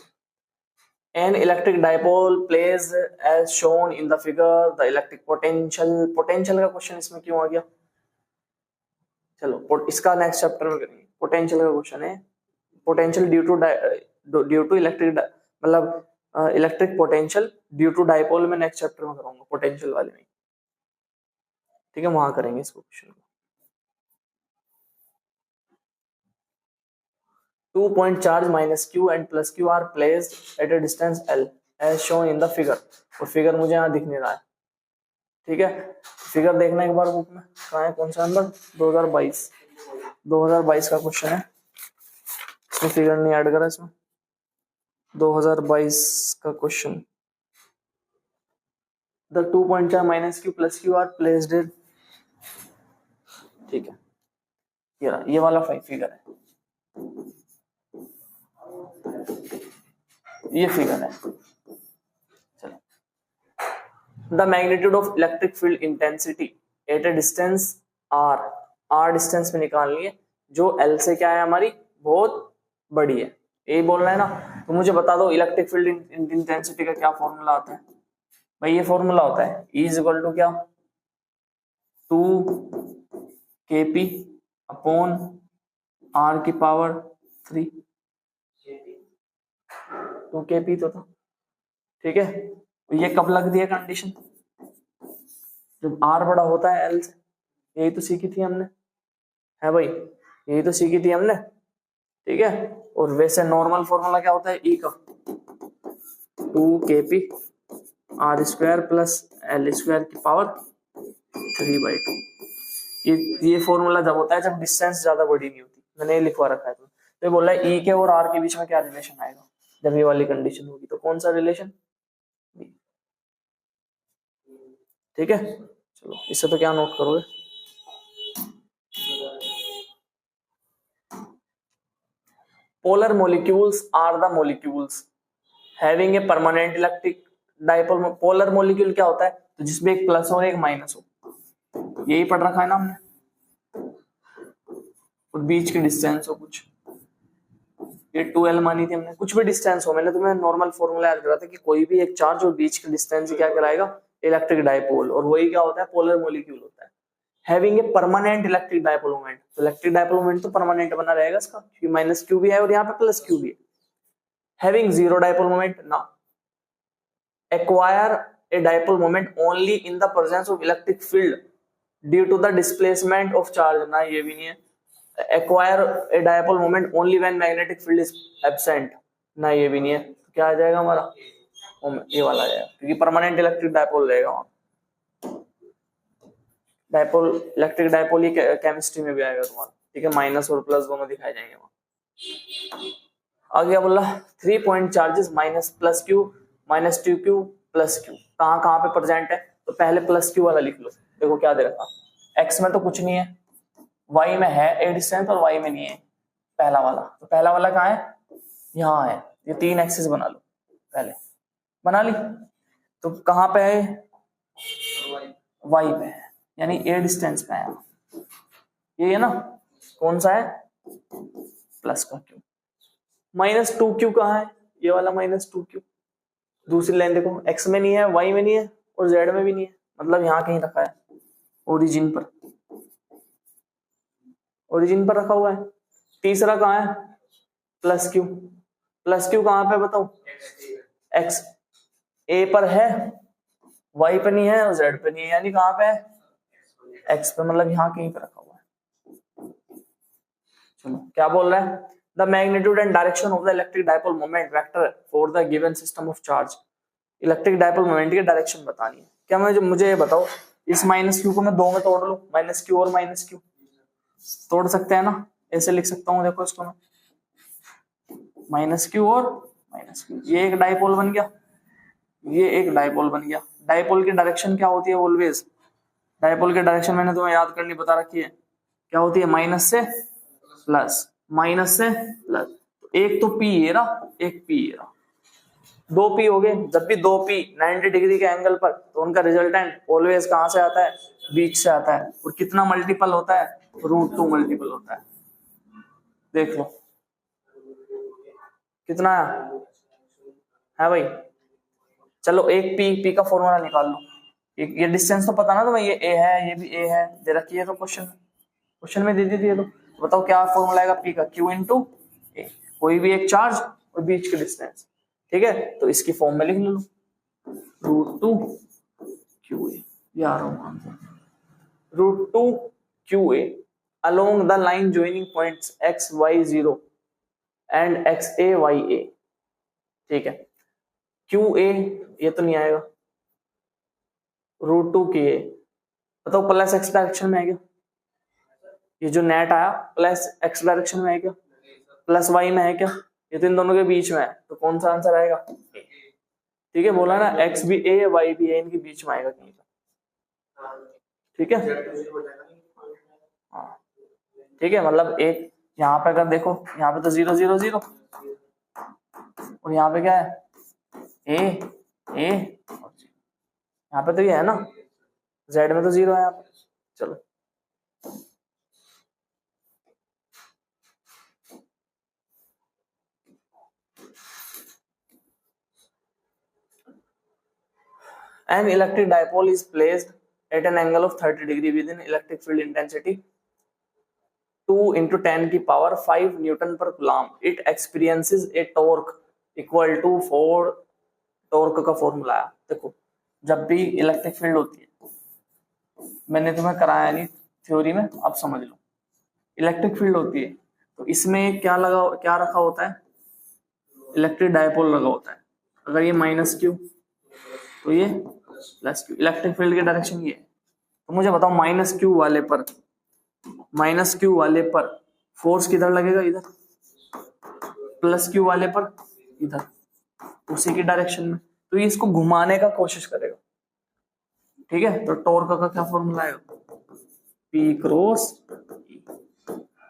an electric dipole place as shown in the figure the electric potential. Potential का क्वेश्चन इसमें क्यों आ गया, चलो इसका नेक्स्ट चैप्टर में करेंगे। पोटेंशियल का क्वेश्चन है, पोटेंशियल ड्यू टू इलेक्ट्रिक मतलब electric potential due to dipole में नेक्स्ट चैप्टर में करूंगा, पोटेंशियल वाले में। ठीक है, वहां करेंगे इसको क्वेश्चन को। 2 point charge minus q and plus q are placed at a distance l as shown in the figure। और फिगर मुझे यहाँ दिख नहीं रहा है। ठीक है, फिगर देखना एक बार बुक में, कहाँ है, कौन सा नंबर 2022 का क्वेश्चन है। इसमें फिगर नहीं ऐड करा, इसमें 2022 का question. The 2 point charge minus q plus q are placed at, ठीक है, ये वाला फिगर है, ये फिगर है। चलो, the magnitude of electric field intensity at a distance r distance में निकालनी है, जो l से क्या है हमारी बहुत बड़ी है, यही बोलना है ना। तो मुझे बता दो इलेक्ट्रिक फील्ड इंटेंसिटी का क्या फॉर्मूला आता है भाई, ये फॉर्मूला होता है E = क्या 2 kp अपॉन r⁻3, 2 kp तो था। ठीक है, ये कब लग दिया कंडीशन, जब r बड़ा होता है l से, यही तो सीखी थी हमने, है भाई, यही तो सीखी थी हमने। ठीक है, और वैसे नॉर्मल फॉर्मूला क्या होता है E का 2 kp r² प्लस l² 3/2। ये फॉर्मूला जब होता है जब डिस्टेंस ज्यादा बड़ी नहीं होती, मैंने ये लिखवा रखा है। तो ये बोल रहा है E के और R के बीच में क्या रिलेशन आएगा जब ये वाली कंडीशन होगी, तो कौन सा रिलेशन। ठीक है, चलो इससे तो क्या नोट करोगे, polar molecules are the molecules having a permanent electric dipole. Polar molecule क्या होता है? तो जिसमें एक प्लस और एक माइनस हो, यही पढ़ रखा है ना हमने। और बीच की डिस्टेंस हो कुछ, ये 2l मानी थी हमने, कुछ भी डिस्टेंस हो। मैंने तुम्हें नॉर्मल फॉर्मूला याद करा था कि कोई भी एक चार्ज और बीच की डिस्टेंस क्या कहलाएगा? Electric dipole. और वही क्या होता है? पोलर मोलिक्यूल होता है having a permanent electric dipole moment. तो इलेक्ट्रिक डाइपोल मोमेंट तो परमानेंट बना रहेगा इसका, क्योंकि माइनस क्यू भी है और यहाँ पे प्लस क्यू भी है। हैविंग जीरो डाइपोल मोमेंट ना, acquire a dipole moment only in the presence of electric field due to the displacement of charge। ना ये भी नहीं है। acquire a dipole moment only when magnetic field is absent। ना ये भी नहीं है। तो क्या आ जाएगा हमारा? ये वाला आ जाएगा, क्योंकि परमानेंट इलेक्ट्रिक डाइपोल रहेगा वहां। डाइपोल, इलेक्ट्रिक डाइपोल ही केमिस्ट्री में भी आएगा तुम्हारा, ठीक है। माइनस और प्लस दोनों दिखाए जाएंगे वहां। आगे बोला 3 point charges minus plus Q minus 2q plus Q कहाँ कहाँ पे प्रेजेंट है? तो पहले प्लस क्यू वाला लिख लो। देखो क्या दे रखा, x में तो कुछ नहीं है, y में है ए डिस्टेंस और y में नहीं है पहला वाला। तो पहला वाला कहाँ है? यहाँ है। ये 3 एक्सिस बना लो, पहले बना ली। तो कहाँ पे है? y पे है, यानी ए डिस्टेंस पे है। ये है ना, कौन सा है? प्लस का क्यू। माइनस 2q कहाँ है? ये वाला माइनस 2q। दूसरी लाइन देखो, x में नहीं है, y में नहीं है और z में भी नहीं है, मतलब यहाँ कहीं रखा है, ओरिजिन पर, ओरिजिन पर रखा हुआ है। तीसरा कहाँ है? Plus Q. प्लस क्यू कहाँ पे बताओ? x a पर है, y पे नहीं है और z पे नहीं है, यानी कहाँ पे है? x पे, मतलब यहाँ कहीं पे रखा हुआ है। चलो क्या बोल रहा है? The magnitude and direction of the electric dipole moment vector for the given system of charge। Electric dipole moment की डायरेक्शन बतानी है। क्या मुझे ये बताओ, इस माइनस क्यू को मैं दो में तोड़ लूं, माइनस क्यू और माइनस क्यू तोड़ सकते हैं ना? ऐसे लिख सकता हूँ, देखो इसको मैं, माइनस क्यू और माइनस क्यू, ये एक डाइपोल बन गया, ये एक डाइपोल बन गया। डाइपोल की डायरेक्शन क्या होती है? ऑलवेज डाइपोल की डायरेक्शन मैंने तुम्हें याद करनी बता रखी है, क्या होती है? माइनस से प्लस, माइनस से प्लस। एक तो पी ये रहा, एक पी ये रहा, 2p हो गए। जब भी 2p 90 डिग्री के एंगल पर, तो उनका रिजल्टेंट ऑलवेज कहां से आता है? बीच से आता है। और कितना मल्टीपल होता है? √2 मल्टीपल होता है। देख लो कितना है भाई। चलो एक p का फॉर्मूला निकाल लो। ये डिस्टेंस तो पता ना तुम्हें, ये a है, ये भी a है, दे रखी है तो क्वेश्चन में दे दी थी। तो बताओ क्या फॉर्मूला आएगा p का? q into a। कोई भी एक चार्ज और बीच की डिस्टेंस, ठीक है। तो इसकी फॉर्म में लिख लो, √2 QA। ये आ रहा हूं, √2 QA along the line joining points x y 0 and x a y a। ठीक है, QA ये तो नहीं आएगा, √2 QA बताओ प्लस x डायरेक्शन में है क्या? ये जो नेट आया प्लस x डायरेक्शन में है क्या? प्लस y में है क्या? ये तो इन दोनों के बीच में है, तो कौन सा आंसर आएगा? ठीक है, बोला ना, x भी a y भी a, इनके बीच में आएगा कहीं पर, ठीक है। हाँ ठीक है, मतलब एक यहाँ पे अगर देखो, यहाँ पे तो 0 0 0 और यहाँ पे क्या है? a a, यहाँ पे तो ये है ना, z में तो 0 है यहाँ पे। चलो an electric dipole is placed at an angle of 30 degree within electric field intensity 2 into 10 की power 5 newton per coulomb. It experiences a torque equal to 4। Torque का फॉर्मूला है। देखो जब भी इलेक्ट्रिक फील्ड होती है, मैंने तुम्हें कराया नहीं थ्योरी में, अब समझ लो। इलेक्ट्रिक फील्ड होती है तो इसमें क्या रखा होता है? इलेक्ट्रिक डायपोल लगा होता है। अगर ये माइनस क्यू तो ये प्लस क्यू। इलेक्ट्रिक फील्ड की डायरेक्शन ये है। तो मुझे बताओ माइनस क्यू वाले पर फोर्स किधर लगेगा? इधर। प्लस क्यू वाले पर इधर, उसी की डायरेक्शन में। तो ये इसको घुमाने का कोशिश करेगा, ठीक है। तो टॉर्क का क्या फॉर्मूला आएगा? P क्रॉस,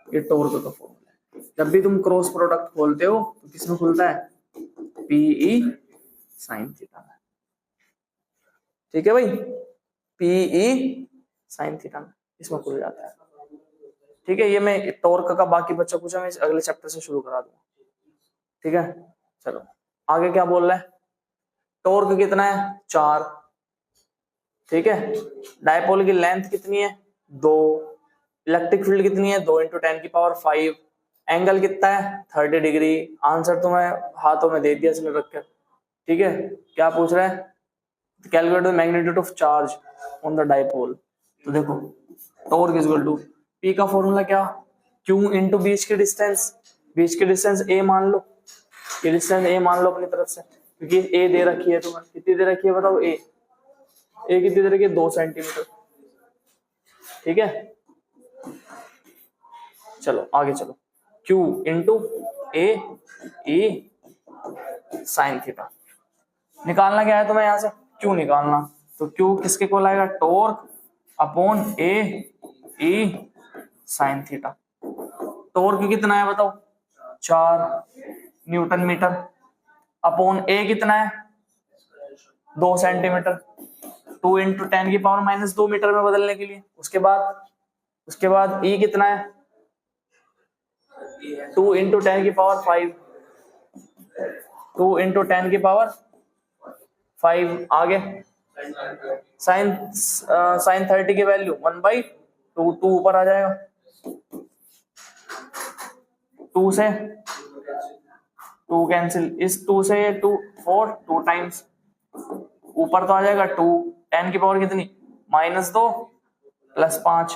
ये टॉर्क का फॉर्मूला है। जब भी तुम क्रॉस प्रोडक्ट खोलते हो तो किसमें खुलता है, पीई साइन थीटा में। ठीक है भाई, पीई साइन थीटा में इसमें खुल जाता है। ठीक है, ये मैं टॉर्क का बाकी बच्चा पूछा मैं अगले चैप्टर से शुरू करा दूंगा। ठीक है, चलो आगे क्या बोल रहा है, टॉर्क कितना है 4। ठीक है, डायपोल की लेंथ कितनी है 2, इलेक्ट्रिक फील्ड कितनी है 2 × 10⁵, एंगल कितना है 30 डिग्री। आंसर तो मैं हाथों में दे दिया इसने रखकर। ठीक है, क्या पूछ रहा है, calculate the magnitude of charge on the dipole. तो देखो torque is equal to P का फॉर्मूला क्या, क्यू इंटू बीच की डिस्टेंस, बीच की डिस्टेंस ए मान लो, ये डिस्टेंस ए मान लो अपनी तरफ से, क्योंकि ए दे रखी है तुम्हें, कितनी दे रखी है बताओ, ए कितनी दे रखी है 2 सेंटीमीटर। ठीक है, चलो आगे चलो, Q इंटू ए ई साइन थीटा निकालना क्या है तुम्हें, यहां से Q निकालना, तो Q किसके को आएगा, टॉर्क अपॉन ए ई साइन थीटा। टॉर्क कितना है बताओ 4 न्यूटन मीटर, अपॉन ए कितना है 2 सेंटीमीटर, 2 × 10⁻² मीटर में बदलने के लिए। उसके बाद ई कितना है 2 × 10⁵, 2 × 10⁵। आगे साइन 30 की वैल्यू 1/2, 2 ऊपर आ जाएगा, 2 से 2 कैंसिल, इस 2 से 2 4, 2 टाइम्स ऊपर तो आ जाएगा 2, 10 की पावर कितनी -2 + 5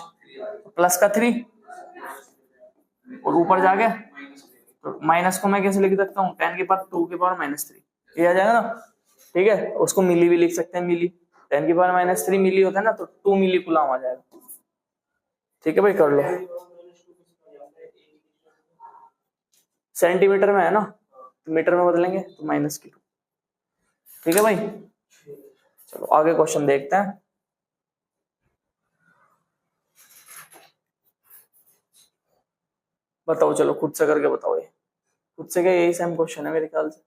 प्लस का 3 और ऊपर जाके तो माइनस को मैं कैसे लिख सकता हूँ 10 की पावर 2 की पावर -3, ये आ जाएगा ना। ठीक है, उसको मिली भी लिख सकते हैं, मिली 10 की पावर -3 मिली होता है ना, तो 2 मिली कूलम आ जाएगा। ठीक है भाई, कर लो, सेंटीमीटर में है ना, मीटर में बदलेंगे तो -2। ठीक है भाई, चलो आगे क्वेश्चन देखते हैं। बताओ, चलो खुद से करके बताओ, ये खुद से क्या, यही सेम क्वेश्चन है मेरे ख्याल से,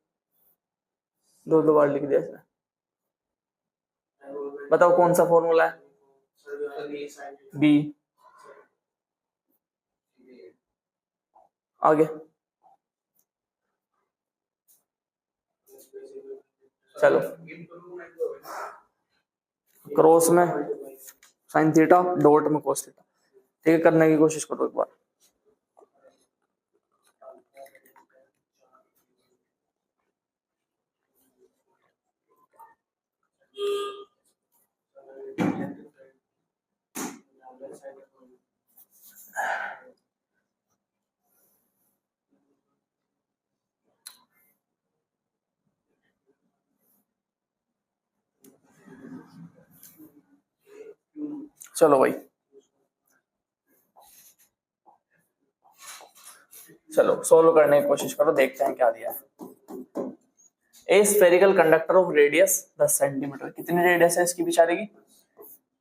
2 बार लिख दिया इसने। बताओ कौन सा फॉर्मूला है, बी। आगे चलो, क्रॉस में साइन थीटा, डॉट में कोस थीटा। ठीक है, करने की कोशिश करो एक बार। चलो भाई, चलो सोल्व करने की कोशिश करो, देखते हैं क्या दिया है। ए spherical conductor of radius 10 centimetre, कितनी रेडियस है इसकी बेचारे की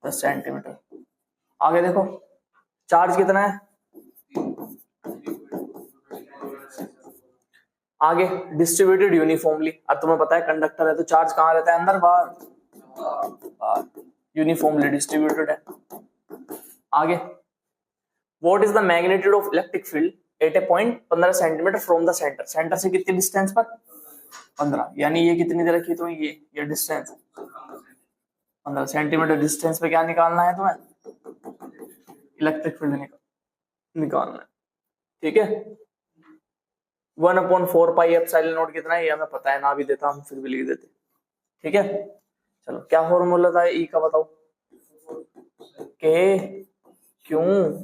10 सेंटीमीटर। आगे देखो चार्ज कितना है, आगे डिस्ट्रीब्यूटेड यूनिफॉर्मली। अब तुम्हें पता है कंडक्टर है तो चार्ज कहाँ रहता है, अंदर बाहर, यूनिफॉर्मली डिस्ट्रीब्यूटेड है। आगे what is the magnitude of electric field eight A point 15 centimetre from the centre, centre से कितनी डिस्टेंस पर 15, यानी ये कितनी दे रखी है तुम्हें, ये डिस्टेंस 15 सेंटीमीटर डिस्टेंस पे क्या निकालना है तुम्हें, इलेक्ट्रिक फील्ड निकालना है। ठीक है, 1/4πε0 कितना है ये हमें पता है, ना भी देता हम फिर भी लिख देते। ठीक है, चलो क्या फॉर्मूला था ई का बताओ, के क्यू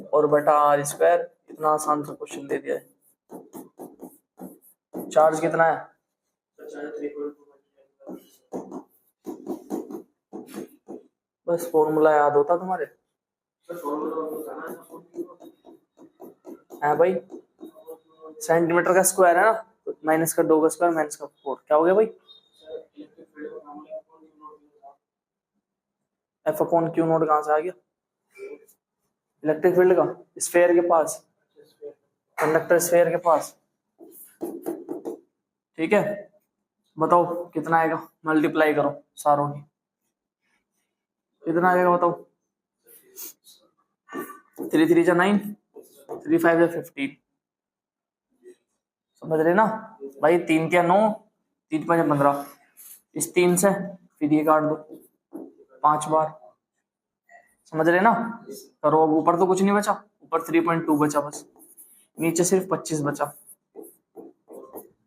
और बटा आर स्क्वायर। इतना आसान सा क्वेश्चन दे दिया है। चार्ज कितना है, बस फॉर्मूला याद होता तुम्हारे है भाई, सेंटीमीटर का स्क्वायर है ना, तो माइनस का 2 का स्क्वायर माइनस का 4, क्या हो गया भाई, F/Q0 कहां से आ गया, इलेक्ट्रिक फील्ड का स्फेयर के पास, कंडक्टर स्फीयर के पास, ठीक है। बताओ कितना आएगा, मल्टीप्लाई करो सारों की, कितना आएगा बताओ। 3 3 जा 9, 3 5 जा 15, समझ रहे ना भाई। 3 क्या 9, 3 5 15, इस 3 से फिर ये काट दो 5 बार, समझ रहे ना। करो अब, ऊपर तो कुछ नहीं बचा, ऊपर 3.2 बचा बस, नीचे सिर्फ 25 बचा।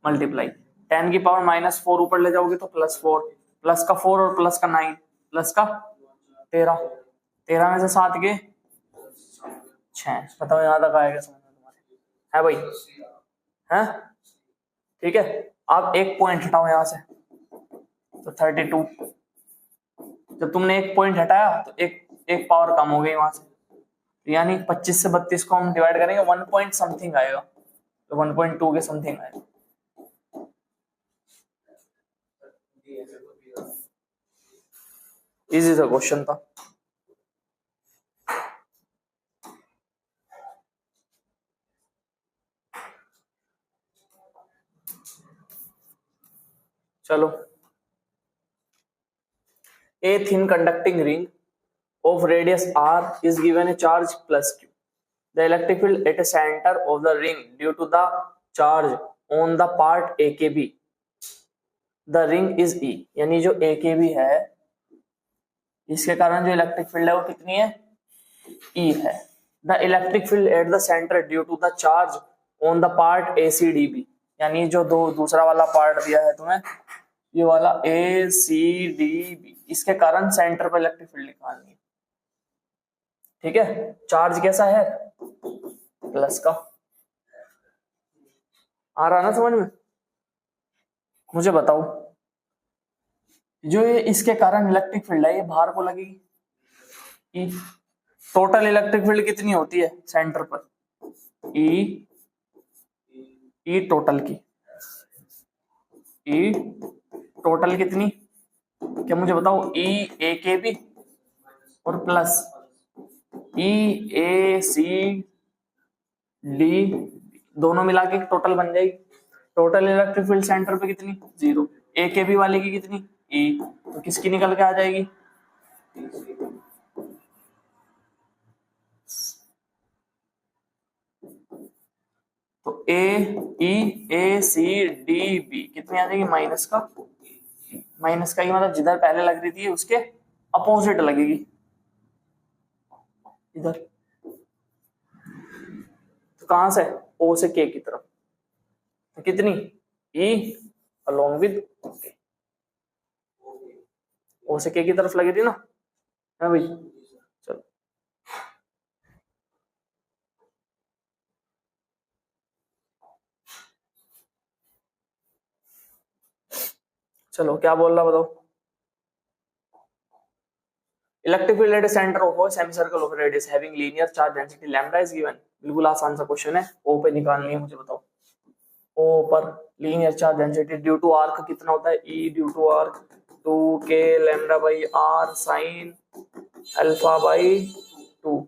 मल्टीप्लाई 10 की पावर -4 ऊपर ले जाओगे तो +4, प्लस का 4 और प्लस का 9, प्लस का 13, 13 में से 7 के 6, बताओ यहाँ तक आएगा समझ में तुम्हारे, है भाई, है ठीक है। आप एक पॉइंट हटाओ यहाँ से तो 32, जब तुमने एक पॉइंट हटाया तो एक पावर कम हो गई वहां से, यानी 25 से 32 को हम डिवाइड करेंगे 1 पॉइंट समथिंग आएगा, तो 1.2 के समथिंग आएगा। इजी सा क्वेश्चन था। चलो, a thin conducting ring of radius r is given a charge +q. The electric field at a center of the ring due to the charge on the part AKB. The ring is E. यानी जो AKB है इसके कारण जो electric field है वो कितनी है, E है। The electric field at the center due to the charge on the part ACDB. यानी जो दूसरा वाला पार्ट दिया है तुम्हें, ये वाला ACDB, इसके कारण सेंटर पर इलेक्ट्रिक फील्ड निकालनी है, ठीक है। चार्ज कैसा है, प्लस का, आ रहा ना समझ में। मुझे बताओ जो ये इसके कारण इलेक्ट्रिक फील्ड है ये बाहर को लगेगी, टोटल इलेक्ट्रिक फील्ड कितनी होती है सेंटर पर, ई टोटल की, ई टोटल कितनी, क्या मुझे बताओ, ई ए के बी और प्लस ई ए सी डी, दोनों मिला के टोटल बन जाएगी। टोटल इलेक्ट्रिक फील्ड सेंटर पे कितनी, 0, ए के बी वाले की कितनी, ई, तो किसकी निकल के आ जाएगी, तो ए सी डी बी कितनी आ जाएगी, माइनस का ही मतलब जिधर पहले लग रही थी उसके अपोजिट लगेगी इधर, तो कहां से, ओ से के की तरफ, तो कितनी, ई अलोंग विद के, ओ से के की तरफ लगी थी ना, है भाई। चलो चलो क्या बोल रहा बताओ। Electric field at centre of a semicircle of radius having linear charge density lambda is given. बिल्कुल आसान सा क्वेश्चन है, ओ पे निकालनी है मुझे, बताओ। ओ पर linear charge density due to arc कितना होता है, E due to arc 2k lambda by R sine alpha by 2,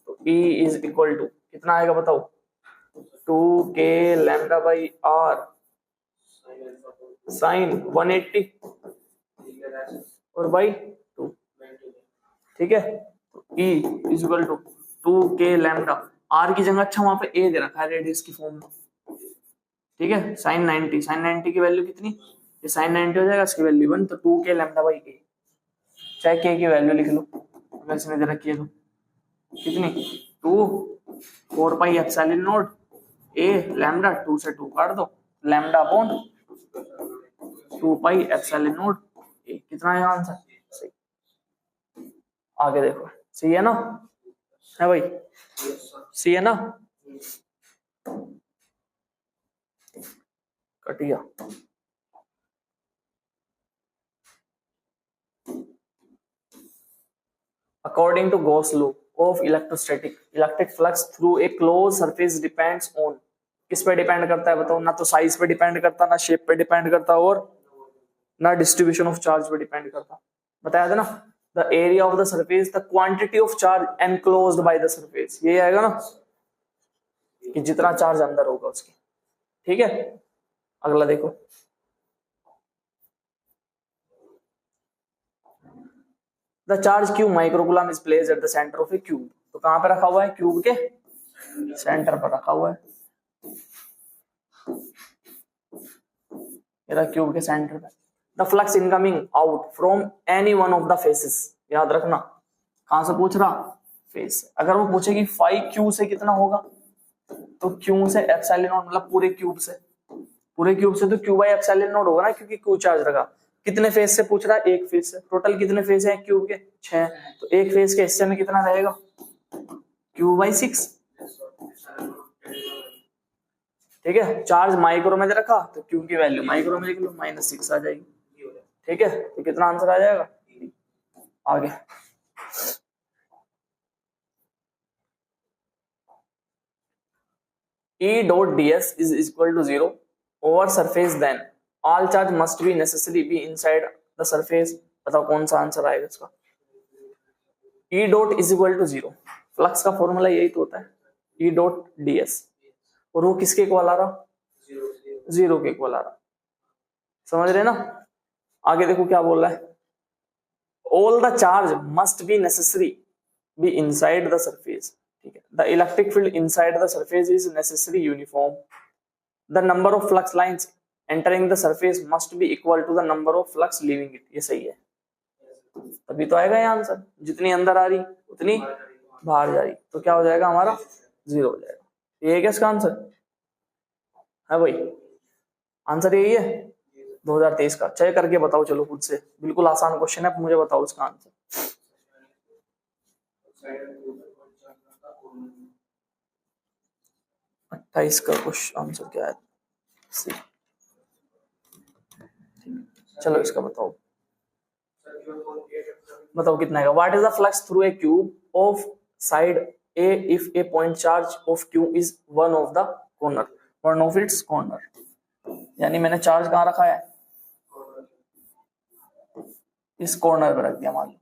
तो ई इज इक्वल टू कितना आएगा बताओ, 2k lambda by R sign 180 और बाई 2, ठीक है। तो E is equal to 2k lambda, R की जगह अच्छा वहां पे ए दे रखा है रेडियस की फॉर्म में, ठीक है। साइन 90 की वैल्यू कितनी, ये साइन 90 हो जाएगा, इसकी वैल्यू 1, तो 2k लैम्डा बाई ए, चाहे k की वैल्यू लिख लो अगर इसने दे रखी है तो, कितनी 2 4 pi epsilon not a lambda, 2 से 2 काट दो, lambda upon 2 pi epsilon not a, कितना है आंसर, सही। आगे देखो, सही है ना, है भाई, सही है ना, कटिया। According to Gauss law of electrostatic, electric flux through a closed surface depends on, किस पे डिपेंड करता है बताओ, ना तो साइज पे डिपेंड करता, ना शेप पे डिपेंड करता, और ना डिस्ट्रीब्यूशन ऑफ चार्ज पे डिपेंड करता, बताया था ना। The area of the surface, the quantity of charge enclosed by the surface, ये आएगा ना, कि जितना चार्ज अंदर होगा उसके। ठीक है, अगला देखो, the charge cube microcoulomb is placed at the centre of A cube. तो कहां पे रखा हुआ है? क्यूब के सेंटर पर रखा हुआ है, मेरा क्यूब के सेंटर पे। The flux incoming out from any one of the faces, याद रखना कहां से पूछ रहा? फेस से। अगर वो पूछेगी फाइव क्यू से कितना होगा, तो क्यू से एप्सिलॉन नॉट, मतलब पूरे क्यूब से, पूरे क्यूब से तो क्यू बाई एप्सिलॉन नॉट होगा ना, क्योंकि क्यू चार्ज रखा। कितने फेस से पूछ रहा है? एक फेस से। टोटल कितने फेस हैं क्यूब के? 6। तो एक फेस के हिस्से में कितना रहेगा? Q by 6। ठीक है, चार्ज माइक्रो में दे रखा तो क्यू की वैल्यू माइक्रो में लिख लो, -6 आ जाएगी। ठीक है, तो कितना आंसर आ जाएगा? आगे E dot ds is equal to 0 over surface, then all charge must be necessarily be inside the surface। बताओ कौन सा आंसर आएगा इसका? E dot is equal to 0, flux का फॉर्मूला यही तो होता है, E dot ds, और वो किसके इक्वल आ रहा? 0 के इक्वल आ रहा। समझ रहे ना? आगे देखो क्या बोल रहा है, all the charge must be necessary be inside the surface। ठीक है, the electric field inside the surface is necessary uniform, the number of flux lines entering the surface must be equal to the number of flux leaving it। ये सही है, तभी तो आएगा ये answer, जितनी अंदर आ रही उतनी बाहर जा रही, तो क्या हो जाएगा हमारा? 0 हो जाएगा। ये क्या इसका आंसर है भाई? आंसर यही है 2023 का। चेक करके बताओ, चलो खुद से, बिल्कुल आसान क्वेश्चन है, मुझे बताओ इसका आंसर। 28 का क्वेश्चन आंसर क्या है? चलो इसका बताओ, बताओ कितना है? What is the flux through a cube of side A if A point charge of Q is one of the corner, one of its corner. यानी मैंने चार्ज कहां रखा है? इस कॉर्नर पे रख दिया मान लो।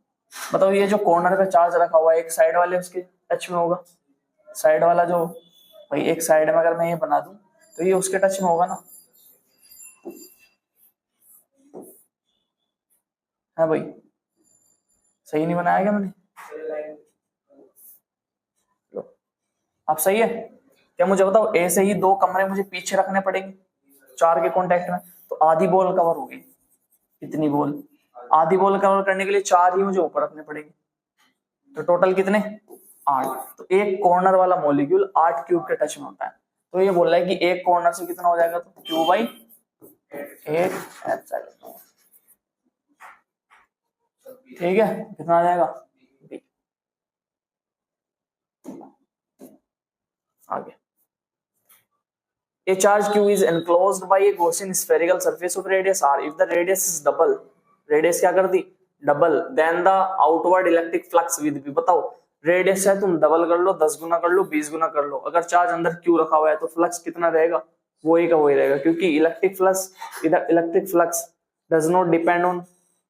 बताओ ये जो कॉर्नर पे चार्ज रखा हुआ है, एक साइड वाले उसके टच में होगा, साइड वाला जो भाई, एक साइड में अगर मैं ये बना दूं तो ये उसके टच में होगा ना, है भाई? सही नहीं बनाया क्या मैंने? लो, आप सही है क्या? मुझे बताओ, ए से ही 2 कमरे मुझे पीछे रखने पड़ेंगे 4 के कांटेक्ट में, तो आधी बॉल कवर होगी। कितनी बॉल? आधी बॉल कवर करने के लिए 4 ही मुझे ऊपर रखने पड़ेंगे, तो टोटल कितने? 8। तो एक कॉर्नर वाला मॉलिक्यूल 8 क्यूब के टच में होता है। तो ये बोल रहा है कि एक कॉर्नर से कितना हो जाएगा? तो क्यू बाई 8 एप्सिलॉन। ठीक है, कितना आ जाएगा? आगे, a charge q is enclosed by a Gaussian spherical surface of radius r if the radius is double, radius क्या कर दी? Double, then the outward electric flux will be। बताओ रेडियस है, तुम डबल कर लो, 10 गुना कर लो, 20 गुना कर लो, अगर चार्ज अंदर क्यू रखा हुआ है तो फ्लक्स कितना रहेगा? वही का वही रहेगा, क्योंकि electric flux does not depend on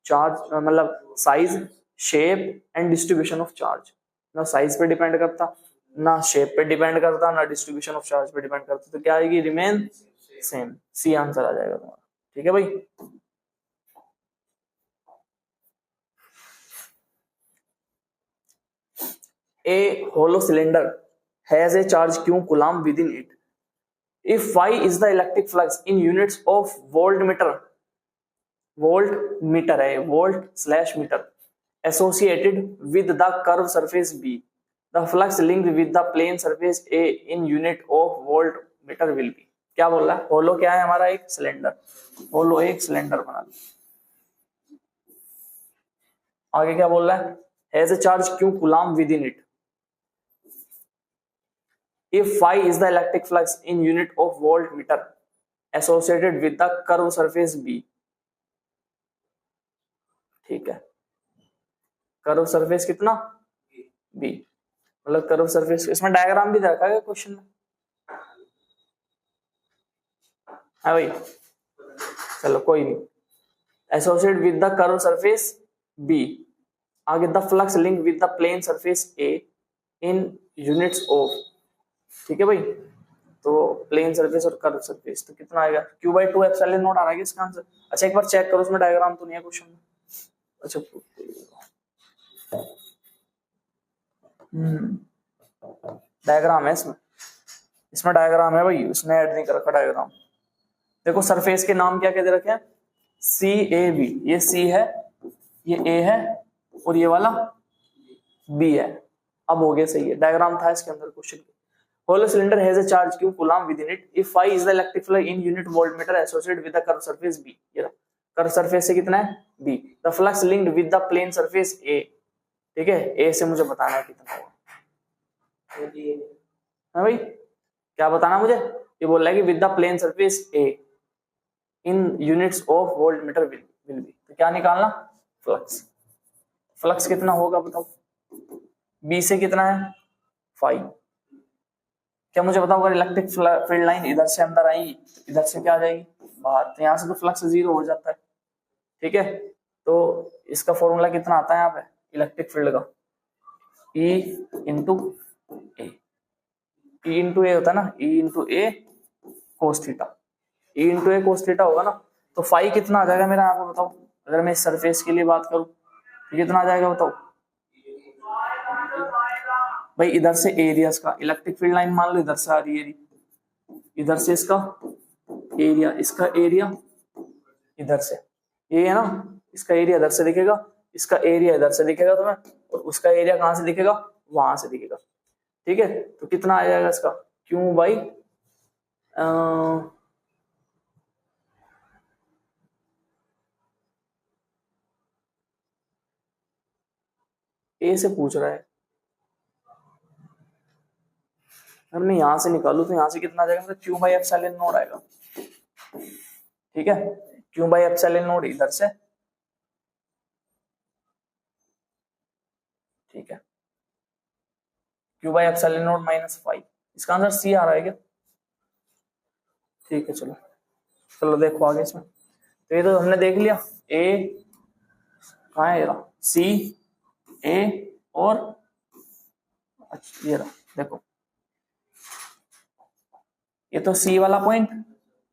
charge, मतलब size, shape and distribution of charge. ना साइज पे डिपेंड करता, ना शेप पे डिपेंड करता, ना डिस्ट्रीब्यूशन ऑफ चार्ज पे डिपेंड करता, तो क्या आएगी? Remain same. सी आंसर आ जाएगा तुम्हारा। ठीक है भाई, a hollow cylinder has a charge q coulomb within it if phi is the electric flux in units of voltmeter है, volt/meter associated with the curved surface b, the flux linked with the plane surface a in unit of voltmeter will be। क्या बोल रहा है? होलो क्या है हमारा? एक cylinder, होलो एक सिलेंडर बना लो। आगे क्या बोल रहा है? Has a charge q coulomb within it if phi is the electric flux in unit of voltmeter associated with the curved surface b। ठीक है, कर्व सरफेस कितना? b, मतलब कर्व सरफेस, इसमें डायग्राम भी रखा है क्वेश्चन में, है भाई? चलो कोई नहीं, associate with the curve surface b, आगे the flux link with the plane surface a in units of. ठीक है भाई, तो प्लेन सरफेस और कर्व सरफेस, तो कितना आएगा q/2 एप्सिलॉन नॉट आ रहा है इसका आंसर। अच्छा एक बार चेक करो उसमें डायग्राम तो नहीं है क्वेश्चन में। अच्छा डायग्राम है इसमें डायग्राम है भाई, उसने ऐड नहीं कर रखा डायग्राम। देखो सरफेस के नाम क्या क्या दे रखे हैं, CAB, ये C है, ये A है और ये वाला B है। अब हो गया सही है, डायग्राम था इसके अंदर क्वेश्चन के। Hollow cylinder has a charge q coulomb within it if phi is the electric flux in unit voltmeter associated with the curved surface B। ये कर्व सरफेस से कितना है B, the flux linked with the plane surface A। ठीक है, A से मुझे बताना है कितना होगा। है भाई, क्या बताना मुझे, ये बोल रहा है कि with the plane surface A in units of voltmeter will be, तो क्या निकालना, फ्लक्स। फ्लक्स कितना होगा बताओ, B से कितना है फाई। क्या मुझे बताओ अगर इलेक्ट्रिक फील्ड लाइन इधर से अंदर आएगी इधर से क्या आ जाएगी बाहर, तो यहाँ से तो फ्लक्स 0 हो जाता है। ठीक है, तो इसका फॉर्मूला कितना आता है यहाँ पे इलेक्ट्रिक फील्ड का, E इंटू ए, E इंटू ए होता है ना, E इंटू ए कोस थीटा, E इंटू ए कोस थीटा होगा ना, तो फाई कितना आ जाएगा मेरा यहाँ पे बताओ। अगर मैं इस सरफेस के लिए बात करूं तो कितना आ जाएगा बताओ भाई। इधर से एरियाज का इलेक्ट्रिक फील्ड लाइन मान लो इधर से आ रही है, इधर से इसका एरिया, इसका एरिया इधर से, ये है ना, इसका एरिया इधर से दिखेगा, इसका एरिया इधर से दिखेगा तुम्हें, और उसका एरिया कहां से दिखेगा, वहां से दिखेगा। ठीक है, तो कितना आ जाएगा इसका क्यों बाई ए से पूछ रहा है। अगर मैं यहां से निकालू तो यहां से कितना आ जाएगा, मतलब क्यू बाई एप्सिलॉन नॉट आएगा। ठीक है, क्यू बाई एप्सिलॉन नॉट इधर से, ठीक है, Q by epsilon not minus five, इसका आंसर सी आ रहा है क्या। ठीक है, चलो चलो देखो आगे इसमें, तो ये तो हमने देख लिया, ए कहाँ है, ये रहा सी ए और अच्छा ये रहा, देखो ये तो सी वाला पॉइंट,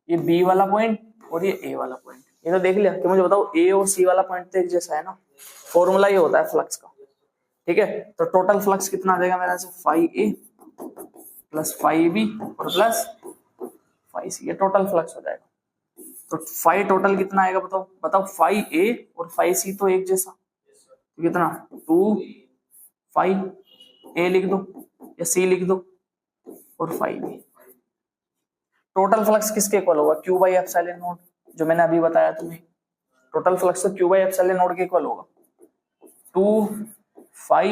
ये बी वाला पॉइंट और ये ए वाला पॉइंट, ये तो देख लिया। कि मुझे बताओ ए और सी वाला पॉइंट तो एक जैसा है ना, फॉर्मूला ये होता है फ्लक्स का। ठीक है, तो टोटल फ्लक्स कितना आ जाएगा मेरा से फाई ए प्लस फाई बी और प्लस फाई सी, ये टोटल फ्लक्स हो जाएगा। तो फाई टोटल कितना आएगा बताओ, बताओ फाई ए और फाई सी तो एक जैसा, तो कितना 2 फाई ए लिख दो या सी लिख दो और फाई बी। टोटल फ्लक्स किसके इक्वल होगा, क्यू बाई एप्सिलॉन नॉट, जो मैंने अभी बताया तुम्हें। टोटल फ्लक्स तो क्यू बाई एप्सिलॉन नॉट के इक्वल होगा, 2 फाई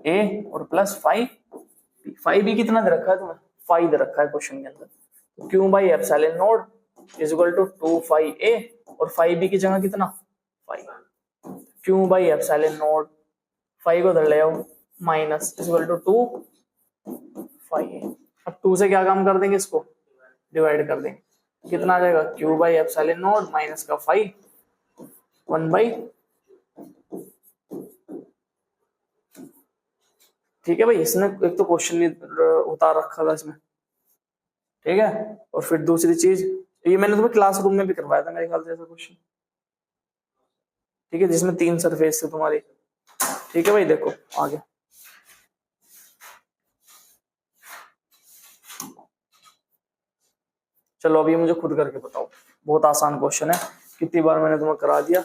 ए और plus phi B. Phi B कितना दे रखा है तुम्हें, फाई दे रखा है क्वेश्चन के अंदर, तो Q by epsilon naught is equal to 2 phi A और फाई बी की जगह कितना phi, Q by epsilon naught phi को उधर ले आओ minus is equal to 2 phi A. अब 2 से क्या काम कर देंगे, इसको डिवाइड कर देंगे, कितना आ जाएगा Q by epsilon not minus का फाई 1 बाई, ठीक है भाई। इसने एक तो क्वेश्चन उतार रखा था इसमें, ठीक है, और फिर दूसरी चीज ये मैंने तुम्हें क्लासरूम में भी करवाया था मेरे ख्याल से ऐसा क्वेश्चन, ठीक है, जिसमें 3 सरफेस थे तुम्हारी। ठीक है भाई, देखो आगे चलो, अभी मुझे खुद करके बताओ, बहुत आसान क्वेश्चन है, कितनी बार मैंने तुम्हें करा दिया,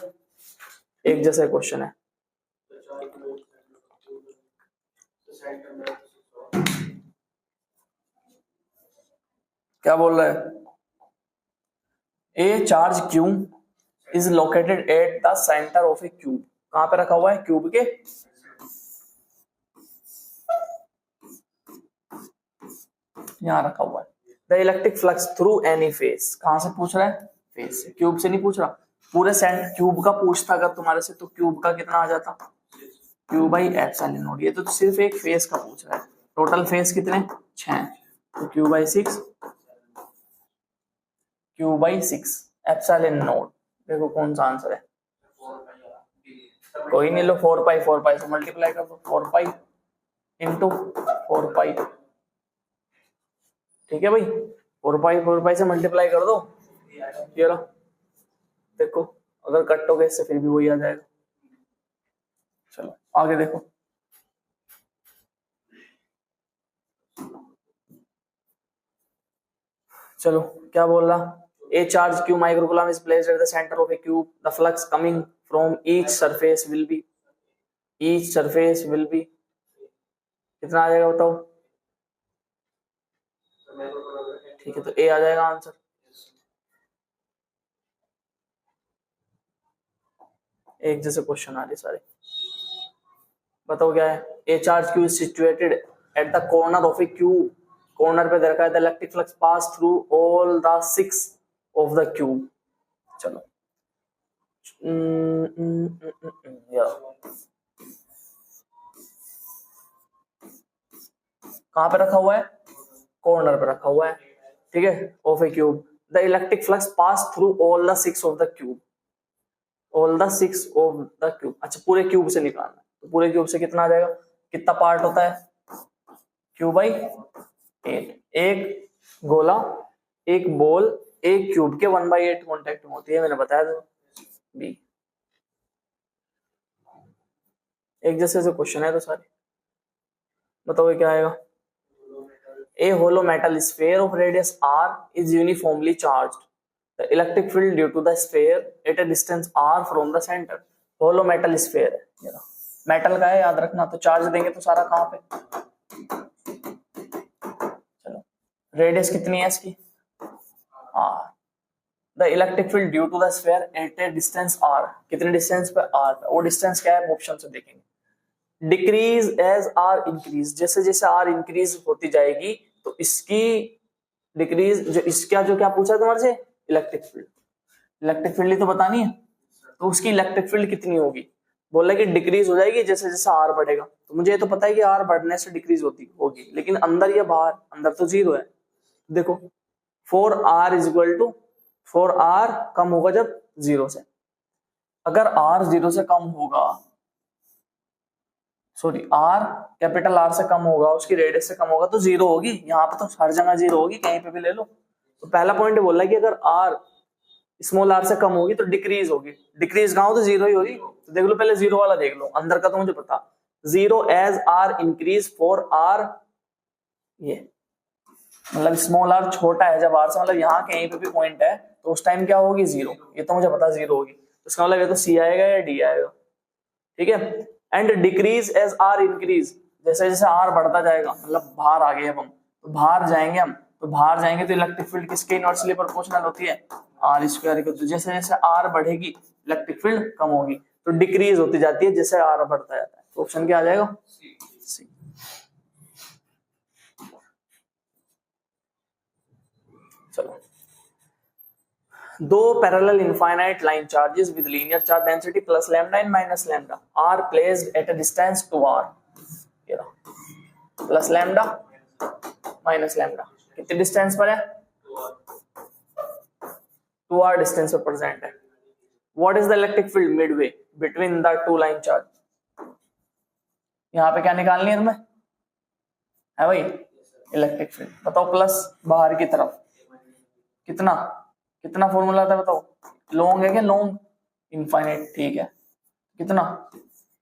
एक जैसा क्वेश्चन है। क्या बोल रहा है, ए charge Q is located at the centre of A cube, कहां पे रखा हुआ है, क्यूब के यहां रखा हुआ है। The electric flux through any face, कहां से पूछ रहा है, फेस से, क्यूब से नहीं पूछ रहा, पूरे सेंटर क्यूब का पूछता अगर तुम्हारे से, तो क्यूब का कितना आ जाता, क्यू बाई एप्सिलॉन नॉट। ये तो सिर्फ एक फेस का पूछ रहा है, टोटल फेस कितने 6, तो Q by 6, Q by 6 epsilon not. देखो कौन सा आंसर है, कोई नहीं, लो 4 पाई से मल्टीप्लाई कर दो, 4 पाई इंटू 4 पाई। ठीक है भाई, 4 पाई से मल्टीप्लाई कर दो, ये रहा, देखो अगर कट हो गए इससे फिर भी वही आ जाएगा। चलो आगे देखो, चलो क्या बोल रहा, ए charge Q microcoulomb is placed at the centre of A cube, the flux coming from each surface will be, कितना आ जाएगा बताओ? ठीक है, तो ए आ जाएगा आंसर। एक जैसे क्वेश्चन आ रहे सारे, बताओ क्या है। ए charge Q is situated at the corner of A cube, corner पे रखा है, the electric flux pass through all the 6 of the cube. चलो कहां पे रखा हुआ है? कॉर्नर पे रखा हुआ है, ठीक है, of A cube, the electric flux pass through all the 6 of the cube, all the 6 of the cube. अच्छा पूरे क्यूब से निकालना, तो पूरे क्यूब से कितना आ जाएगा, कितना पार्ट होता है? क्यूब बाई 8, एक गोला, एक बॉल, एक क्यूब के 1/8 कॉन्टेक्ट में होती है, मैंने बताया था बी। एक जैसे क्वेश्चन है तो सारे, बताओ क्या आएगा। A hollow metal sphere of radius r is uniformly charged. The electric field due to the sphere at a distance r from the center. Hollow metal sphere है, मेटल का है याद रखना, तो चार्ज देंगे तो सारा कहां पे? चलो रेडियस कितनी है इसकी? r. The electric field due to the sphere at a distance r, कितने डिस्टेंस पे? r, वो डिस्टेंस क्या है ऑप्शन से देखेंगे। डिक्रीज एज आर इंक्रीज, जैसे जैसे आर इंक्रीज होती जाएगी तो इसकी डिक्रीज, जो इसका जो क्या पूछा तुम्हारे से, इलेक्ट्रिक फील्ड, इलेक्ट्रिक फील्ड ही तो बतानी है, तो उसकी इलेक्ट्रिक फील्ड कितनी होगी? बोला कि डिक्रीज हो जाएगी जैसे जैसे आर बढ़ेगा, तो मुझे ये तो पता है कि आर बढ़ने से डिक्रीज होगी, लेकिन अंदर या बाहर? अंदर तो 0 है। देखो 4r is equal to, 4r कम होगा जब 0 से, अगर r 0 से कम होगा, सॉरी r कैपिटल R से कम होगा, उसकी रेडियस से कम होगा तो 0 होगी, यहाँ पे तो हर जगह 0 होगी, कहीं पे भी ले लो। तो पहला पॉइंट बोल रहा है कि अगर r स्मॉल r से कम होगी तो डिक्रीज होगी, डिक्रीज कहाँ हो तो 0 ही होगी। तो देख लो पहले 0 वाला देख लो, अंदर का तो मुझे पता, 0 as r increase for r, ये मतलब स्मॉल r छोटा है जब r से, मतलब यहाँ कहीं पे भी पॉइंट है तो उस टाइम क्या होगी? 0, ये तो मुझे पता 0 होगी, तो इसका मतलब ये तो C आएगा या D आएगा, ठीक है। And decrease as R increase, जैसे जैसे आर बढ़ता जाएगा, मतलब बाहर आ गए अब हम, तो बाहर जाएंगे हम, तो बाहर जाएंगे तो इलेक्ट्रिक फील्ड किसके इनवर्सली प्रोपोर्शनल होती है? आर स्क्वायर के। तो जैसे जैसे आर बढ़ेगी इलेक्ट्रिक फील्ड कम होगी, तो डिक्रीज होती जाती है जैसे आर बढ़ता जाता है। तो ऑप्शन क्या आ जाएगा? सी। चलो, दो parallel infinite line charges with linear charge density plus lambda and minus lambda are placed at a distance 2r, plus lambda minus lambda, कितने डिस्टेंस पर है? 2r डिस्टेंस पर प्रेजेंट है। What is the electric field midway between the two line charge? यहाँ पे क्या निकालनी है तुम्हें? है भाई इलेक्ट्रिक फील्ड, बताओ। प्लस बाहर की तरफ कितना, कितना फॉर्मूला था बताओ? लॉन्ग है क्या? लॉन्ग इनफाइनाइट, ठीक है, कितना?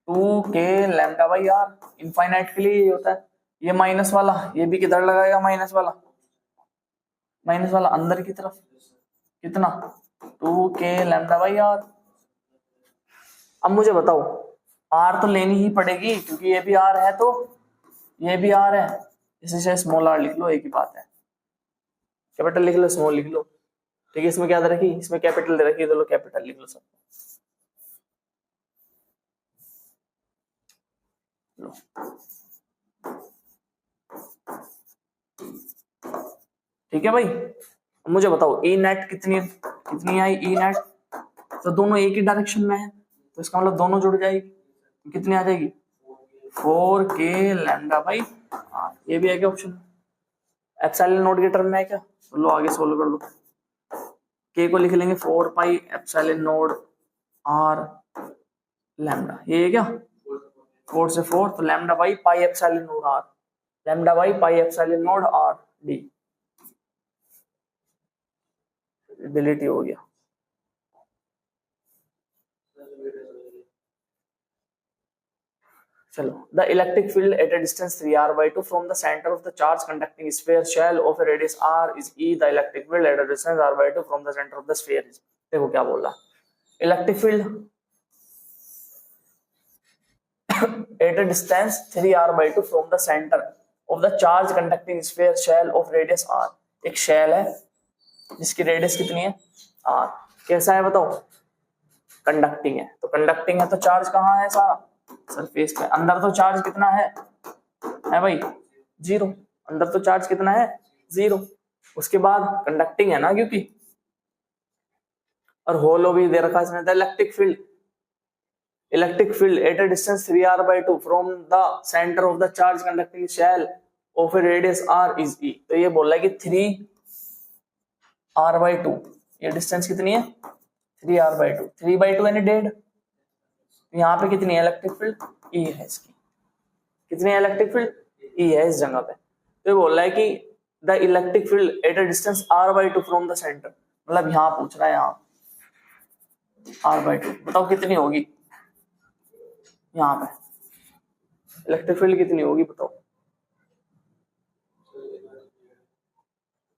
2k lambda by r, infinite के लिए ये होता है। ये माइनस वाला, ये भी किधर लगाएगा? माइनस वाला, माइनस वाला अंदर की तरफ, कितना? 2k lambda by r। अब मुझे बताओ, r तो लेनी ही पड़ेगी क्योंकि ये भी r है, तो ये भी r है, इसे स्मॉल r लिख लो, एक ही बात है। कैपिटल लिख लो, स्मॉल लिख लो, ठीक है। इसमें क्या दे रखी? इसमें कैपिटल दे रखी, तो लो कैपिटल लिख लो सब। लो ठीक है भाई। मुझे बताओ ई नेट कितनी कितनी आई? ई नेट तो दोनों एक ही डायरेक्शन में है, तो इसका मतलब दोनों जुड़ जाएगी, कितनी आ जाएगी? 4k lambda by r। ये भी है क्या ऑप्शन? एप्सिलॉन नोट के टर्म में है क्या? तो लो आगे सोल्व कर दो। k को लिख लेंगे 4 pi epsilon naught r lambda, ये है क्या? 4 से 4 तो lambda by pi epsilon naught r, lambda by pi epsilon naught r d। Delete ही हो गया। चलो, the electric field at a distance 3r/2 from the centre of the charge conducting sphere shell of a radius r is E। The electric field at a distance r/2 from the centre of the sphere is. देखो क्या बोल रहा, electric field at a distance 3r/2 from the centre of the charge conducting sphere shell of radius r। एक shell है जिसकी radius कितनी है r। कैसा है बताओ, कंडक्टिंग है, तो कंडक्टिंग है तो चार्ज कहाँ है सारा, सरफेस पे। अंदर तो चार्ज कितना है भाई 0, अंदर तो चार्ज कितना है 0। उसके बाद कंडक्टिंग है ना, क्योंकि और होलो भी दे रखा है इसमें। The electric field at a distance 3r/2 from the centre of the charge conducting shell of a radius r is E। तो ये बोल रहा है कि 3r/2, ये डिस्टेंस कितनी है 3r/2, 3/2 यानी डेढ़। यहाँ पे कितनी है इलेक्ट्रिक फील्ड E है इसकी, कितनी है इलेक्ट्रिक फील्ड E है इस जगह पे। तो ये बोल रहा है कि the electric field at a distance r/2 from the centre, मतलब यहाँ पूछ रहा है यहाँ r/2, बताओ कितनी होगी यहाँ पे इलेक्ट्रिक फील्ड कितनी होगी बताओ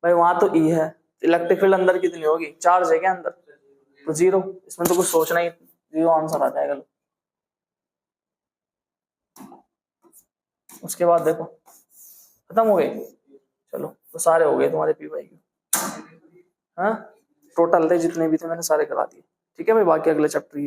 भाई। वहां तो E है, इलेक्ट्रिक फील्ड अंदर कितनी होगी, चार्ज है क्या अंदर, तो 0। इसमें तो कुछ सोचना ही, 0 आंसर आ जाएगा। उसके बाद देखो खत्म हो गई। चलो तो सारे हो गए तुम्हारे पी वाई क्यू, हाँ टोटल थे जितने भी थे मैंने सारे करा दिए। ठीक है भाई, बाकी अगले चैप्टर